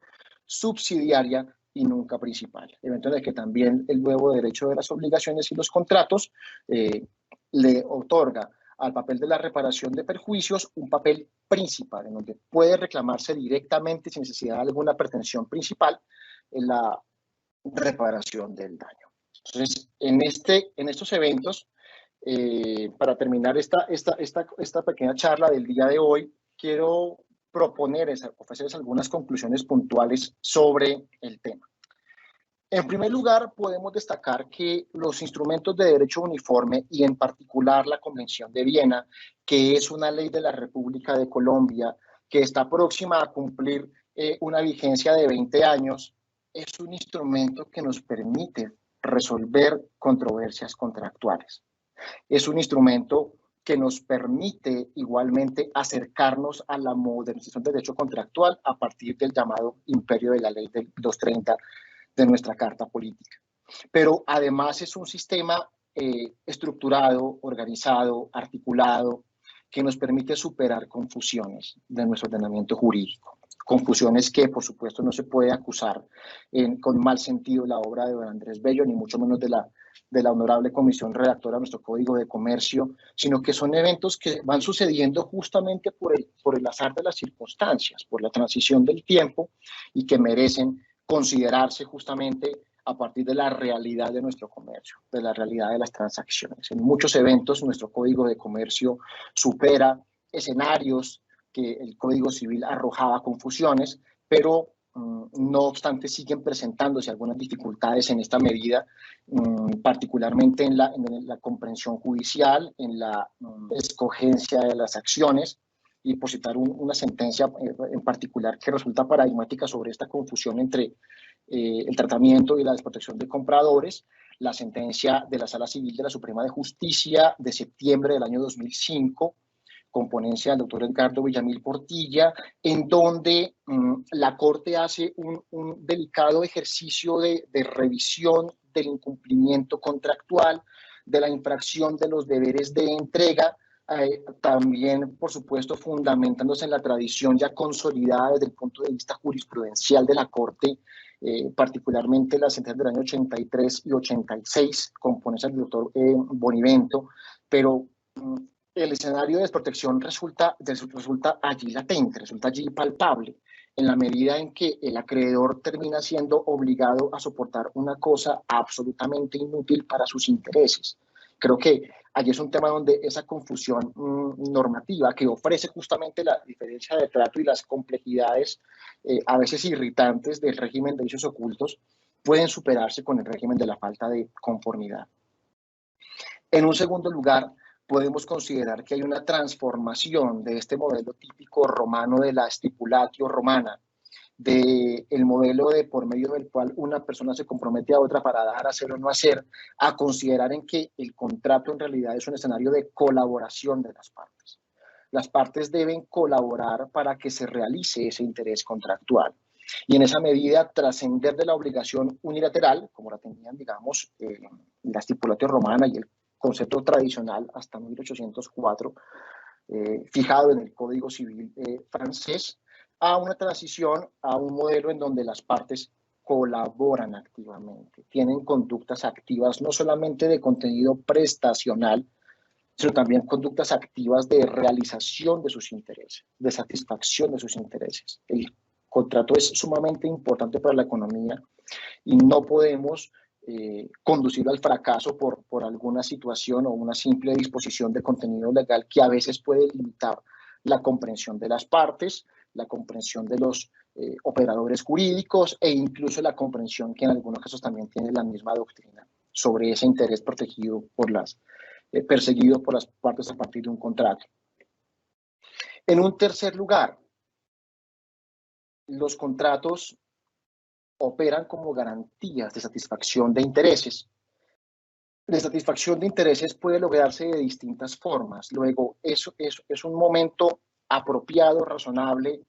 subsidiaria y nunca principal. Evento en el que también el nuevo derecho de las obligaciones y los contratos le otorga al papel de la reparación de perjuicios un papel principal, en donde puede reclamarse directamente sin necesidad de alguna pretensión principal en la reparación del daño. Entonces, en estos eventos, para terminar esta pequeña charla del día de hoy, quiero ofrecerles algunas conclusiones puntuales sobre el tema. En primer lugar, podemos destacar que los instrumentos de derecho uniforme y en particular la Convención de Viena, que es una ley de la República de Colombia, que está próxima a cumplir una vigencia de 20 años, es un instrumento que nos permite resolver controversias contractuales. Es un instrumento que nos permite igualmente acercarnos a la modernización del derecho contractual a partir del llamado imperio de la ley del 230 de nuestra Carta Política. Pero además es un sistema estructurado, organizado, articulado, que nos permite superar confusiones de nuestro ordenamiento jurídico. Confusiones que, por supuesto, no se puede acusar con mal sentido la obra de don Andrés Bello, ni mucho menos de la honorable comisión redactora de nuestro Código de Comercio, sino que son eventos que van sucediendo justamente por el azar de las circunstancias, por la transición del tiempo, y que merecen considerarse justamente a partir de la realidad de nuestro comercio, de la realidad de las transacciones. En muchos eventos nuestro Código de Comercio supera escenarios que el Código Civil arrojaba confusiones, pero no obstante siguen presentándose algunas dificultades en esta medida, particularmente en la comprensión judicial, en la escogencia de las acciones. Y por citar una sentencia en particular que resulta paradigmática sobre esta confusión entre el tratamiento y la desprotección de compradores, la sentencia de la Sala Civil de la Suprema de Justicia de septiembre del año 2005, con ponencia del doctor Edgardo Villamil Portilla, en donde la Corte hace un delicado ejercicio de revisión del incumplimiento contractual, de la infracción de los deberes de entrega, también, por supuesto, fundamentándose en la tradición ya consolidada desde el punto de vista jurisprudencial de la Corte, particularmente las sentencias del año 83 y 86, con ponencia del doctor Bonivento, pero el escenario de desprotección resulta allí latente, resulta allí palpable, en la medida en que el acreedor termina siendo obligado a soportar una cosa absolutamente inútil para sus intereses. Creo que allí es un tema donde esa confusión normativa que ofrece justamente la diferencia de trato y las complejidades a veces irritantes del régimen de vicios ocultos pueden superarse con el régimen de la falta de conformidad. En un segundo lugar, podemos considerar que hay una transformación de este modelo típico romano de la stipulatio romana, del modelo de por medio del cual una persona se compromete a otra para dar, hacer o no hacer, a considerar en que el contrato en realidad es un escenario de colaboración de las partes. Las partes deben colaborar para que se realice ese interés contractual. Y en esa medida trascender de la obligación unilateral, como la tenían, digamos, la stipulatio romana y el concepto tradicional hasta 1804, fijado en el Código Civil francés, a una transición a un modelo en donde las partes colaboran activamente, tienen conductas activas no solamente de contenido prestacional, sino también conductas activas de realización de sus intereses, de satisfacción de sus intereses. El contrato es sumamente importante para la economía y no podemos conducirlo al fracaso por alguna situación o una simple disposición de contenido legal que a veces puede limitar la comprensión de las partes, la comprensión de los operadores jurídicos e incluso la comprensión que en algunos casos también tiene la misma doctrina sobre ese interés protegido perseguido por las partes a partir de un contrato. En un tercer lugar, los contratos operan como garantías de satisfacción de intereses. La satisfacción de intereses puede lograrse de distintas formas. Luego, eso es un momento apropiado, razonable,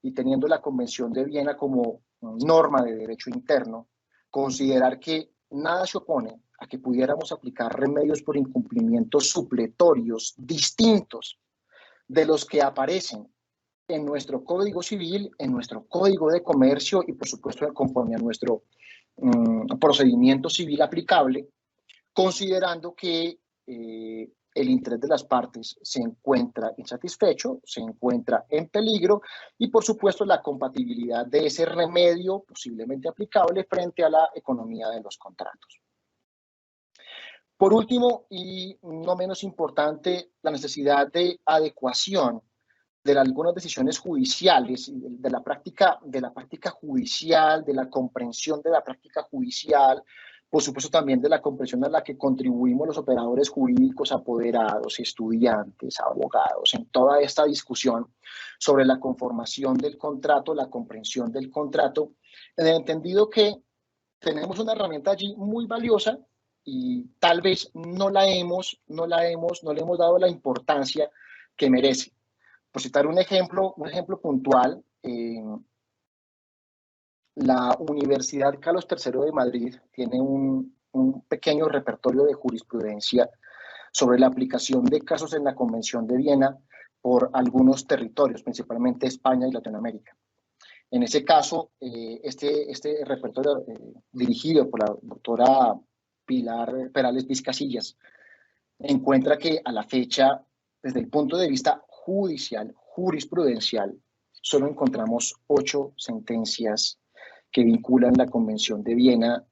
y teniendo la Convención de Viena como norma de derecho interno, considerar que nada se opone a que pudiéramos aplicar remedios por incumplimientos supletorios distintos de los que aparecen en nuestro Código Civil, en nuestro Código de Comercio y, por supuesto, conforme a nuestro procedimiento civil aplicable, considerando que el interés de las partes se encuentra insatisfecho, se encuentra en peligro y, por supuesto, la compatibilidad de ese remedio posiblemente aplicable frente a la economía de los contratos. Por último, y no menos importante, la necesidad de adecuación de algunas decisiones judiciales, de la práctica judicial, de la comprensión de la práctica judicial, por supuesto también de la comprensión a la que contribuimos los operadores jurídicos, apoderados, estudiantes, abogados, en toda esta discusión sobre la conformación del contrato, la comprensión del contrato, en el entendido que tenemos una herramienta allí muy valiosa y tal vez no le hemos dado la importancia que merece. Por citar un ejemplo puntual, la Universidad Carlos III de Madrid tiene un pequeño repertorio de jurisprudencia sobre la aplicación de casos en la Convención de Viena por algunos territorios, principalmente España y Latinoamérica. En ese caso, este repertorio dirigido por la doctora Pilar Perales Vizcasillas encuentra que a la fecha, desde el punto de vista judicial, jurisprudencial, solo encontramos 8 sentencias que vinculan la Convención de Viena,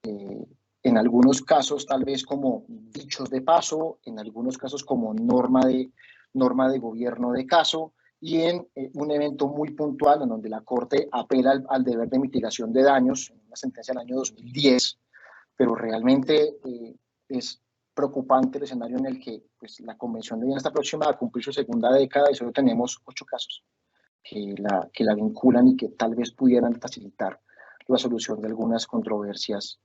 en algunos casos tal vez como dichos de paso, en algunos casos como norma de gobierno de caso, y en un evento muy puntual en donde la Corte apela al deber de mitigación de daños, en una sentencia del año 2010, pero realmente es preocupante el escenario en el que pues, la Convención de Viena está próxima a cumplir su segunda década y solo tenemos 8 casos que la vinculan y que tal vez pudieran facilitar la solución de algunas controversias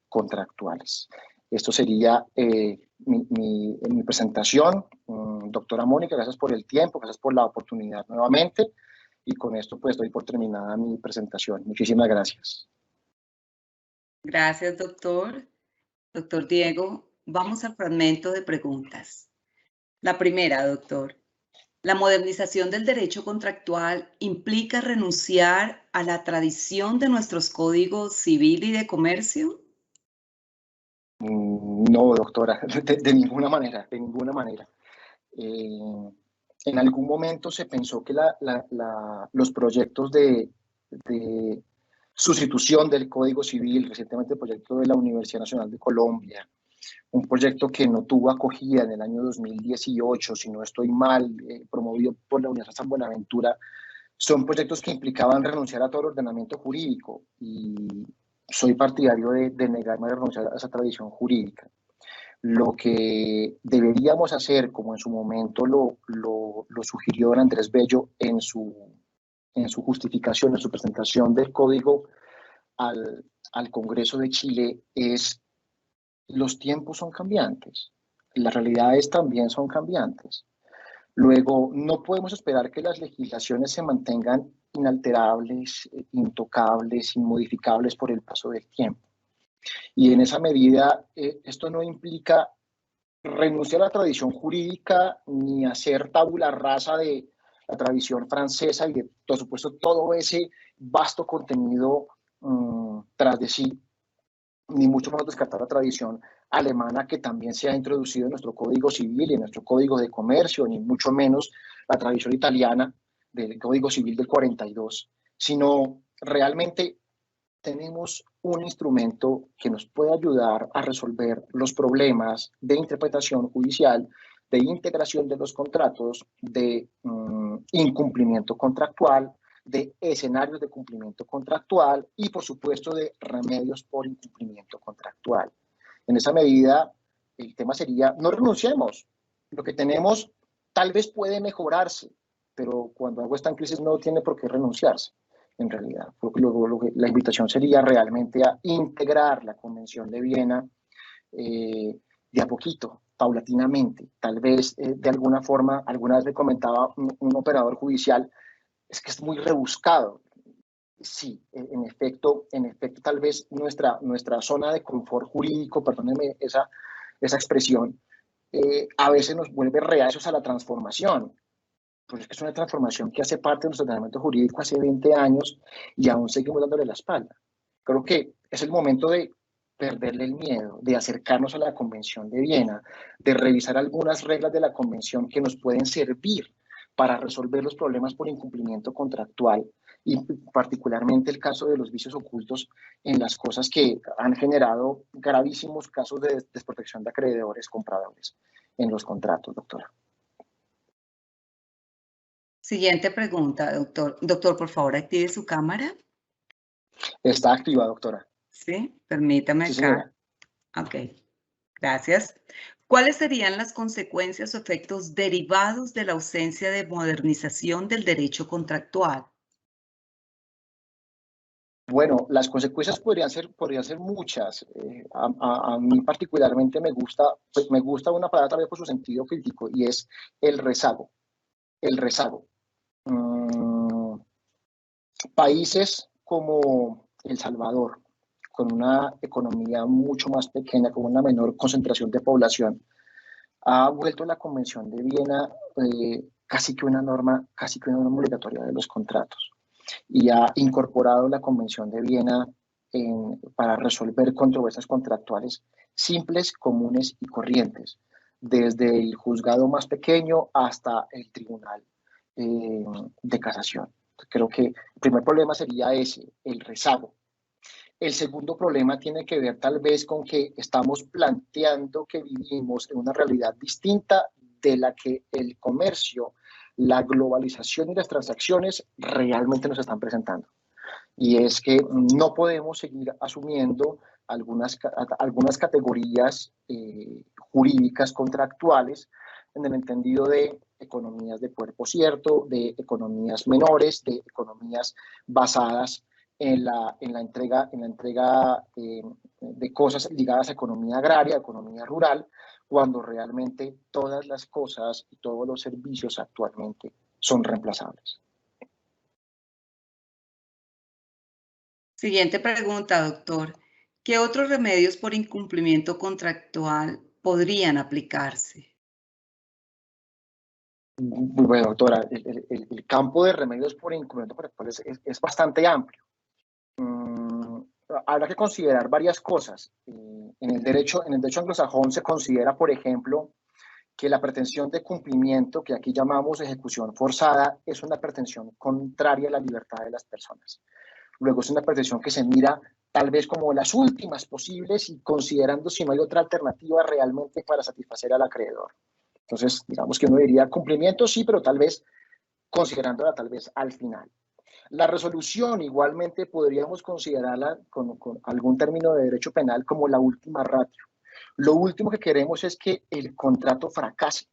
contractuales. Esto sería mi presentación. Doctora Mónica, gracias por el tiempo, gracias por la oportunidad nuevamente, y con esto pues doy por terminada mi presentación. Muchísimas gracias. Gracias, doctor. Doctor Diego, vamos al fragmento de preguntas. La primera, doctor. ¿La modernización del derecho contractual implica renunciar a la tradición de nuestros códigos civil y de comercio? No, doctora, de ninguna manera, de ninguna manera. En algún momento se pensó que los proyectos de sustitución del Código Civil, recientemente el proyecto de la Universidad Nacional de Colombia, un proyecto que no tuvo acogida en el año 2018, si no estoy mal, promovido por la Universidad San Buenaventura, son proyectos que implicaban renunciar a todo el ordenamiento jurídico, y soy partidario de negarme a renunciar a esa tradición jurídica. Lo que deberíamos hacer, como en su momento lo sugirió don Andrés Bello en su justificación, en su presentación del código al Congreso de Chile, es: los tiempos son cambiantes, las realidades también son cambiantes. Luego, no podemos esperar que las legislaciones se mantengan inalterables, intocables, inmodificables por el paso del tiempo. Y en esa medida, esto no implica renunciar a la tradición jurídica ni hacer tabula rasa de la tradición francesa y de, por supuesto, todo ese vasto contenido tras de sí, ni mucho menos descartar la tradición alemana que también se ha introducido en nuestro Código Civil y en nuestro Código de Comercio, ni mucho menos la tradición italiana del Código Civil del 42, sino realmente tenemos un instrumento que nos puede ayudar a resolver los problemas de interpretación judicial, de integración de los contratos, de incumplimiento contractual, de escenarios de cumplimiento contractual y, por supuesto, de remedios por incumplimiento contractual. En esa medida, el tema sería: no renunciemos. Lo que tenemos tal vez puede mejorarse, pero cuando algo está en crisis no tiene por qué renunciarse. En realidad, la invitación sería realmente a integrar la Convención de Viena de a poquito, paulatinamente. Tal vez de alguna forma, alguna vez me comentaba un operador judicial, es que es muy rebuscado. Sí, en efecto, tal vez nuestra zona de confort jurídico, perdónenme esa expresión, a veces nos vuelve reacios a la transformación. Pues es que es una transformación que hace parte de nuestro ordenamiento jurídico hace 20 años y aún seguimos dándole la espalda. Creo que es el momento de perderle el miedo, de acercarnos a la Convención de Viena, de revisar algunas reglas de la Convención que nos pueden servir para resolver los problemas por incumplimiento contractual, y particularmente el caso de los vicios ocultos en las cosas que han generado gravísimos casos de desprotección de acreedores, compradores en los contratos, doctora. Siguiente pregunta, doctor. Doctor, por favor, active su cámara. Está activa, doctora. Sí, permítame Sí, acá. señora. Ok, gracias. ¿Cuáles serían las consecuencias o efectos derivados de la ausencia de modernización del derecho contractual? Bueno, las consecuencias podrían ser muchas. A mí particularmente me gusta una palabra tal vez por su sentido crítico y es el rezago. El rezago. Países como El Salvador, con una economía mucho más pequeña, con una menor concentración de población, ha vuelto la Convención de Viena casi que una norma obligatoria de los contratos y ha incorporado la Convención de Viena para resolver controversias contractuales simples, comunes y corrientes, desde el juzgado más pequeño hasta el tribunal de casación. Creo que el primer problema sería ese, el rezago. El segundo problema tiene que ver tal vez con que estamos planteando que vivimos en una realidad distinta de la que el comercio, la globalización y las transacciones realmente nos están presentando. Y es que no podemos seguir asumiendo algunas categorías jurídicas contractuales en el entendido de economías de cuerpo cierto, de economías menores, de economías basadas en la entrega de cosas ligadas a economía agraria, economía rural, cuando realmente todas las cosas y todos los servicios actualmente son reemplazables. Siguiente pregunta, doctor. ¿Qué otros remedios por incumplimiento contractual podrían aplicarse? Muy bueno, doctora. El campo de remedios por incumplimiento contractual es bastante amplio. Habrá que considerar varias cosas. En el derecho anglosajón se considera, por ejemplo, que la pretensión de cumplimiento, que aquí llamamos ejecución forzada, es una pretensión contraria a la libertad de las personas. Luego es una pretensión que se mira tal vez como las últimas posibles y considerando si no hay otra alternativa realmente para satisfacer al acreedor. Entonces, digamos que uno diría cumplimiento sí, pero tal vez considerándola tal vez al final. La resolución igualmente podríamos considerarla con algún término de derecho penal como la última ratio. Lo último que queremos es que el contrato fracase.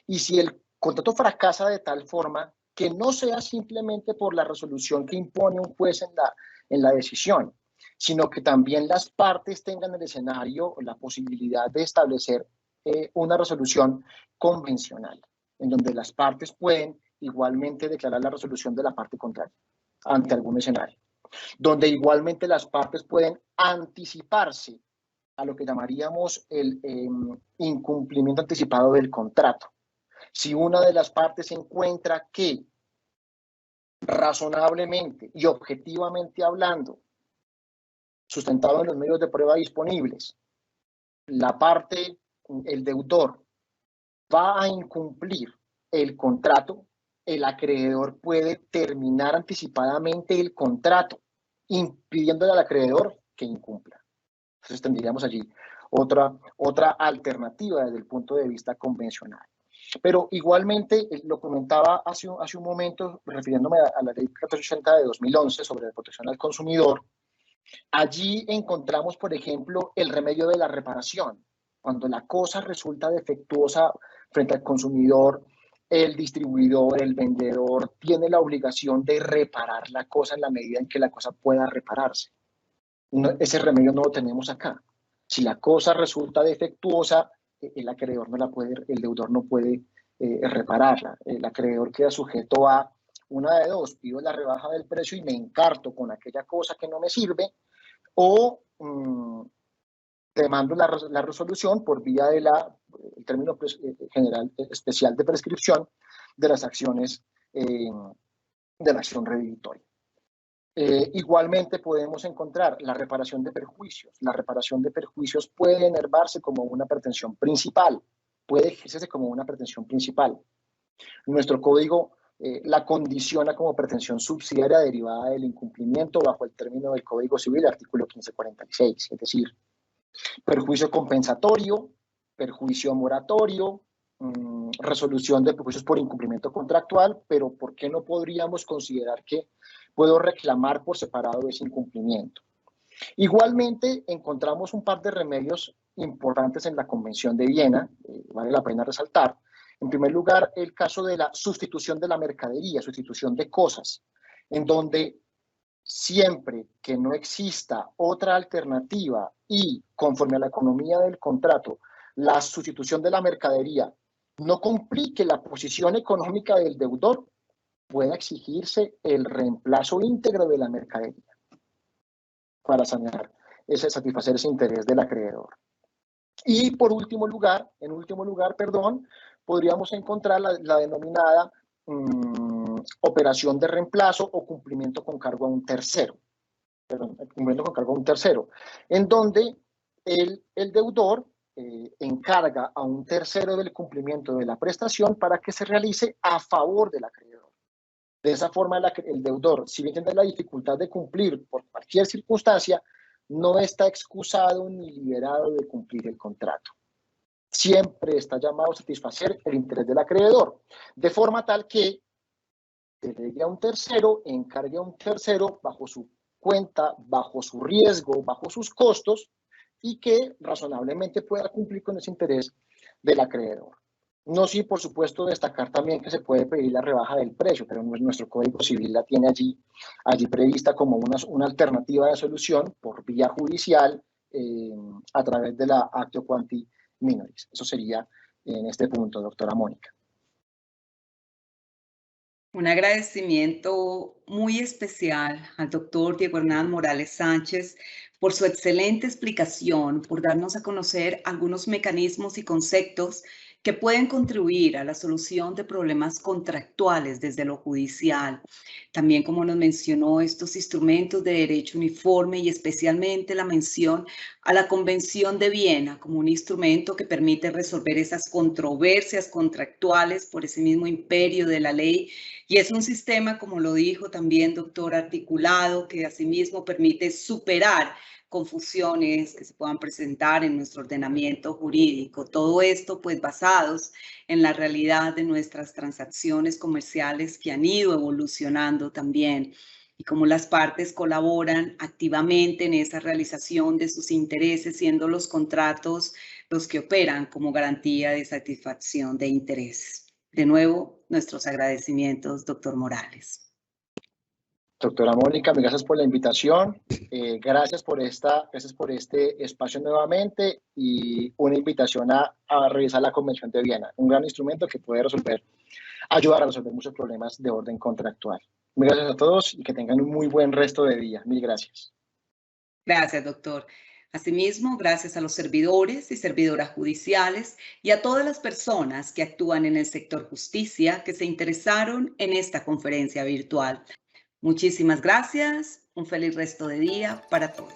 Y si el contrato fracasa de tal forma que no sea simplemente por la resolución que impone un juez en la decisión, sino que también las partes tengan el escenario o la posibilidad de establecer una resolución convencional, en donde las partes pueden igualmente declarar la resolución de la parte contraria ante algún escenario, donde igualmente las partes pueden anticiparse a lo que llamaríamos el incumplimiento anticipado del contrato. Si una de las partes encuentra que razonablemente y objetivamente hablando, sustentado en los medios de prueba disponibles, la parte, el deudor, va a incumplir el contrato, el acreedor puede terminar anticipadamente el contrato, impidiéndole al acreedor que incumpla. Entonces tendríamos allí otra alternativa desde el punto de vista convencional. Pero igualmente, lo comentaba hace un momento, refiriéndome a la ley 1480 de 2011 sobre la protección al consumidor, allí encontramos, por ejemplo, el remedio de la reparación. Cuando la cosa resulta defectuosa frente al consumidor, el distribuidor, el vendedor, tiene la obligación de reparar la cosa en la medida en que la cosa pueda repararse. Ese remedio no lo tenemos acá. Si la cosa resulta defectuosa, el acreedor no la puede, el deudor no puede repararla. El acreedor queda sujeto a una de dos: pido la rebaja del precio y me encarto con aquella cosa que no me sirve, o demando la resolución por vía del término general especial de prescripción de las acciones de la acción reditutoria. Igualmente podemos encontrar la reparación de perjuicios. La reparación de perjuicios puede enervarse como una pretensión principal, puede ejercerse como una pretensión principal. Nuestro código la condiciona como pretensión subsidiaria derivada del incumplimiento bajo el término del Código Civil, artículo 1546, es decir, perjuicio compensatorio, perjuicio moratorio, resolución de perjuicios por incumplimiento contractual, pero ¿por qué no podríamos considerar que puedo reclamar por separado ese incumplimiento? Igualmente, encontramos un par de remedios importantes en la Convención de Viena, vale la pena resaltar. En primer lugar, el caso de la sustitución de la mercadería, sustitución de cosas, en donde siempre que no exista otra alternativa y conforme a la economía del contrato, la sustitución de la mercadería no complique la posición económica del deudor, pueda exigirse el reemplazo íntegro de la mercadería para satisfacer ese interés del acreedor. Y en último lugar, podríamos encontrar la denominada operación de reemplazo o cumplimiento con cargo a un tercero. En donde el deudor encarga a un tercero del cumplimiento de la prestación para que se realice a favor del acreedor. De esa forma, el deudor, si bien tiene la dificultad de cumplir por cualquier circunstancia, no está excusado ni liberado de cumplir el contrato. Siempre está llamado a satisfacer el interés del acreedor, de forma tal que delegue a un tercero, encargue a un tercero bajo su cuenta, bajo su riesgo, bajo sus costos, y que razonablemente pueda cumplir con ese interés del acreedor. No, sí, por supuesto, destacar también que se puede pedir la rebaja del precio, pero nuestro Código Civil la tiene allí prevista como una alternativa de solución por vía judicial a través de la Actio Quanti Minoris. Eso sería en este punto, doctora Mónica. Un agradecimiento muy especial al doctor Diego Hernán Morales Sánchez por su excelente explicación, por darnos a conocer algunos mecanismos y conceptos que pueden contribuir a la solución de problemas contractuales desde lo judicial. También, como nos mencionó, estos instrumentos de derecho uniforme y especialmente la mención a la Convención de Viena como un instrumento que permite resolver esas controversias contractuales por ese mismo imperio de la ley. Y es un sistema, como lo dijo también doctor, articulado, que asimismo permite superar confusiones que se puedan presentar en nuestro ordenamiento jurídico. Todo esto pues basados en la realidad de nuestras transacciones comerciales que han ido evolucionando también y cómo las partes colaboran activamente en esa realización de sus intereses, siendo los contratos los que operan como garantía de satisfacción de intereses. De nuevo, nuestros agradecimientos, doctor Morales. Doctora Mónica, gracias por la invitación, gracias por este espacio nuevamente y una invitación a revisar la Convención de Viena, un gran instrumento que puede ayudar a resolver muchos problemas de orden contractual. Muy gracias a todos y que tengan un muy buen resto de día. Mil gracias. Gracias, doctor. Asimismo, gracias a los servidores y servidoras judiciales y a todas las personas que actúan en el sector justicia que se interesaron en esta conferencia virtual. Muchísimas gracias. Un feliz resto de día para todos.